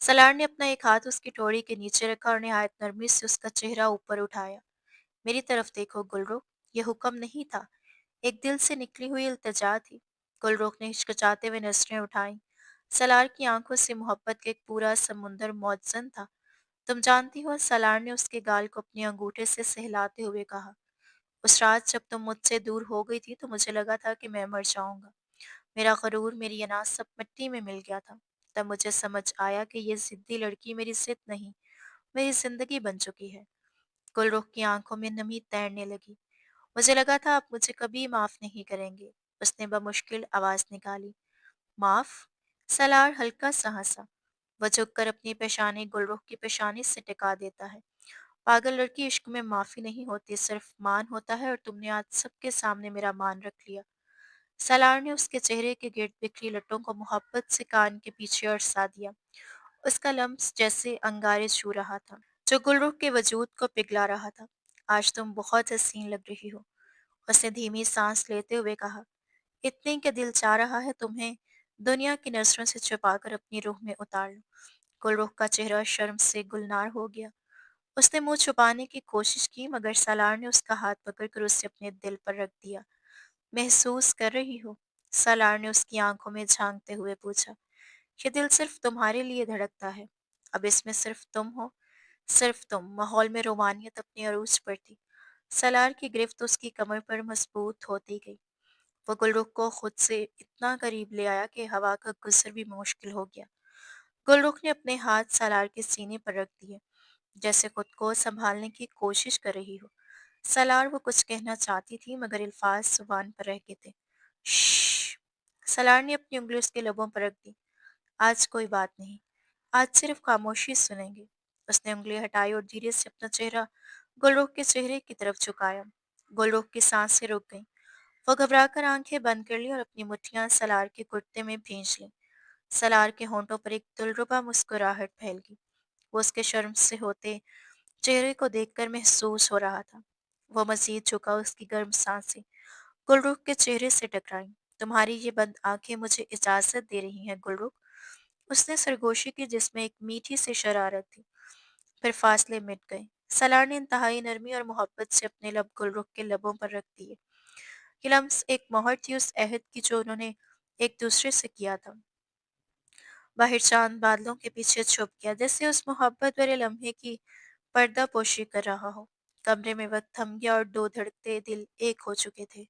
سالار نے اپنا ایک ہاتھ اس کی ٹھوڑی کے نیچے رکھا اور نہایت نرمی سے اس کا چہرہ اوپر اٹھایا۔ میری طرف دیکھو گلرخ، یہ حکم نہیں تھا، ایک دل سے نکلی ہوئی التجا تھی۔ گلرخ نے ہچکچاتے ہوئے نظریں اٹھائیں۔ سالار کی آنکھوں سے محبت کا ایک پورا سمندر موجزن تھا۔ تم جانتی ہو، سالار نے اس کے گال کو اپنے انگوٹھے سے سہلاتے ہوئے کہا، اس رات جب تم مجھ سے دور ہو گئی تھی تو مجھے لگا تھا کہ میں مر جاؤں گا۔ میرا غرور، میری انا سب مٹی میں مل گیا تھا۔ تب مجھے سمجھ آیا کہ یہ ضدی لڑکی میری ضد نہیں، میری زندگی بن چکی ہے۔ गुलरुख की आंखों में नमी तैरने लगी। मुझे लगा था आप मुझे कभी माफ नहीं करेंगे। उसने बमुश्किल आवाज निकाली। माफ? सलार हल्का सा हंसा। वह झुककर अपनी पेशानी गुलरुख की पेशानी से टिका देता है। पागल लड़की, इश्क में माफी नहीं होती, सिर्फ मान होता है, और तुमने आज सबके सामने मेरा मान रख लिया। सलार ने उसके चेहरे के गिर्द बिखरी लटों को मोहब्बत से कान के पीछे अड़सा दिया। उसका लम्स जैसे अंगारे छू रहा था, जो गुलरुख के वजूद को पिघला रहा था। आज तुम बहुत हसीन लग रही हो, उसने धीमी सांस लेते हुए कहा। इतने के दिल चाह रहा है तुम्हें दुनिया की नजरों से छुपाकर अपनी रूह में उतार लो। गुलरुख का चेहरा शर्म से गुलनार हो गया। उसने मुंह छुपाने की कोशिश की, मगर सालार ने उसका हाथ पकड़कर उसे अपने दिल पर रख दिया। महसूस कर रही हो? सालार ने उसकी आंखों में झांकते हुए पूछा। ये दिल सिर्फ तुम्हारे लिए धड़कता है। अब इसमें सिर्फ तुम हो, सिर्फ तुम। माहौल में रोमानियत अपनी अरूज पर थी। सलार की गिरफ्त उसकी कमर पर मजबूत होती गई। वो गुलरुख को खुद से इतना करीब ले आया कि हवा का गुजर भी मुश्किल हो गया। गुलरुख ने अपने हाथ सलार के सीने पर रख दिए, जैसे खुद को संभालने की कोशिश कर रही हो। सलार वो कुछ कहना चाहती थी, मगर अल्फाज जुबान पर रह गए थे। श्श्श। सलार ने अपनी उंगली उसके लबों पर रख दी। आज कोई बात नहीं, आज सिर्फ खामोशी सुनेंगे। उसने उंगली हटाई और धीरे से अपना चेहरा गुलरुख के चेहरे की तरफ झुकाया। गुलरुख की सांसें रुक गईं। वो घबराकर आंखें बंद कर ली और अपनी मुट्ठियां सलार के कुर्ते में भींच लीं। सलार के होंठों पर एक दिलरुबा मुस्कुराहट फैल गई। वो उसके शर्म से होते चेहरे को देखकर महसूस हो रहा था। वो मजीद झुका, उसकी गर्म सांसें गुलरुख के चेहरे से टकराईं। तुम्हारी ये बंद आंखें मुझे इजाजत दे रही हैं गुलरुख। उसने सरगोशी की, जिसमें एक मीठी सी शरारत थी। फिर फासले मिट गए। सलार ने इंतहाई नरमी और मोहब्बत से अपने लब गुलरुख के लबों पर रख दिए। ये लम्स एक मोहर थी उस अहद की जो उन्होंने एक दूसरे से किया था। बाहर चांद बादलों के पीछे छुप गया, जैसे उस मोहब्बत भरे लम्हे की पर्दा पोशी कर रहा हो। कमरे में वक्त थम गया और दो धड़कते दिल एक हो चुके थे।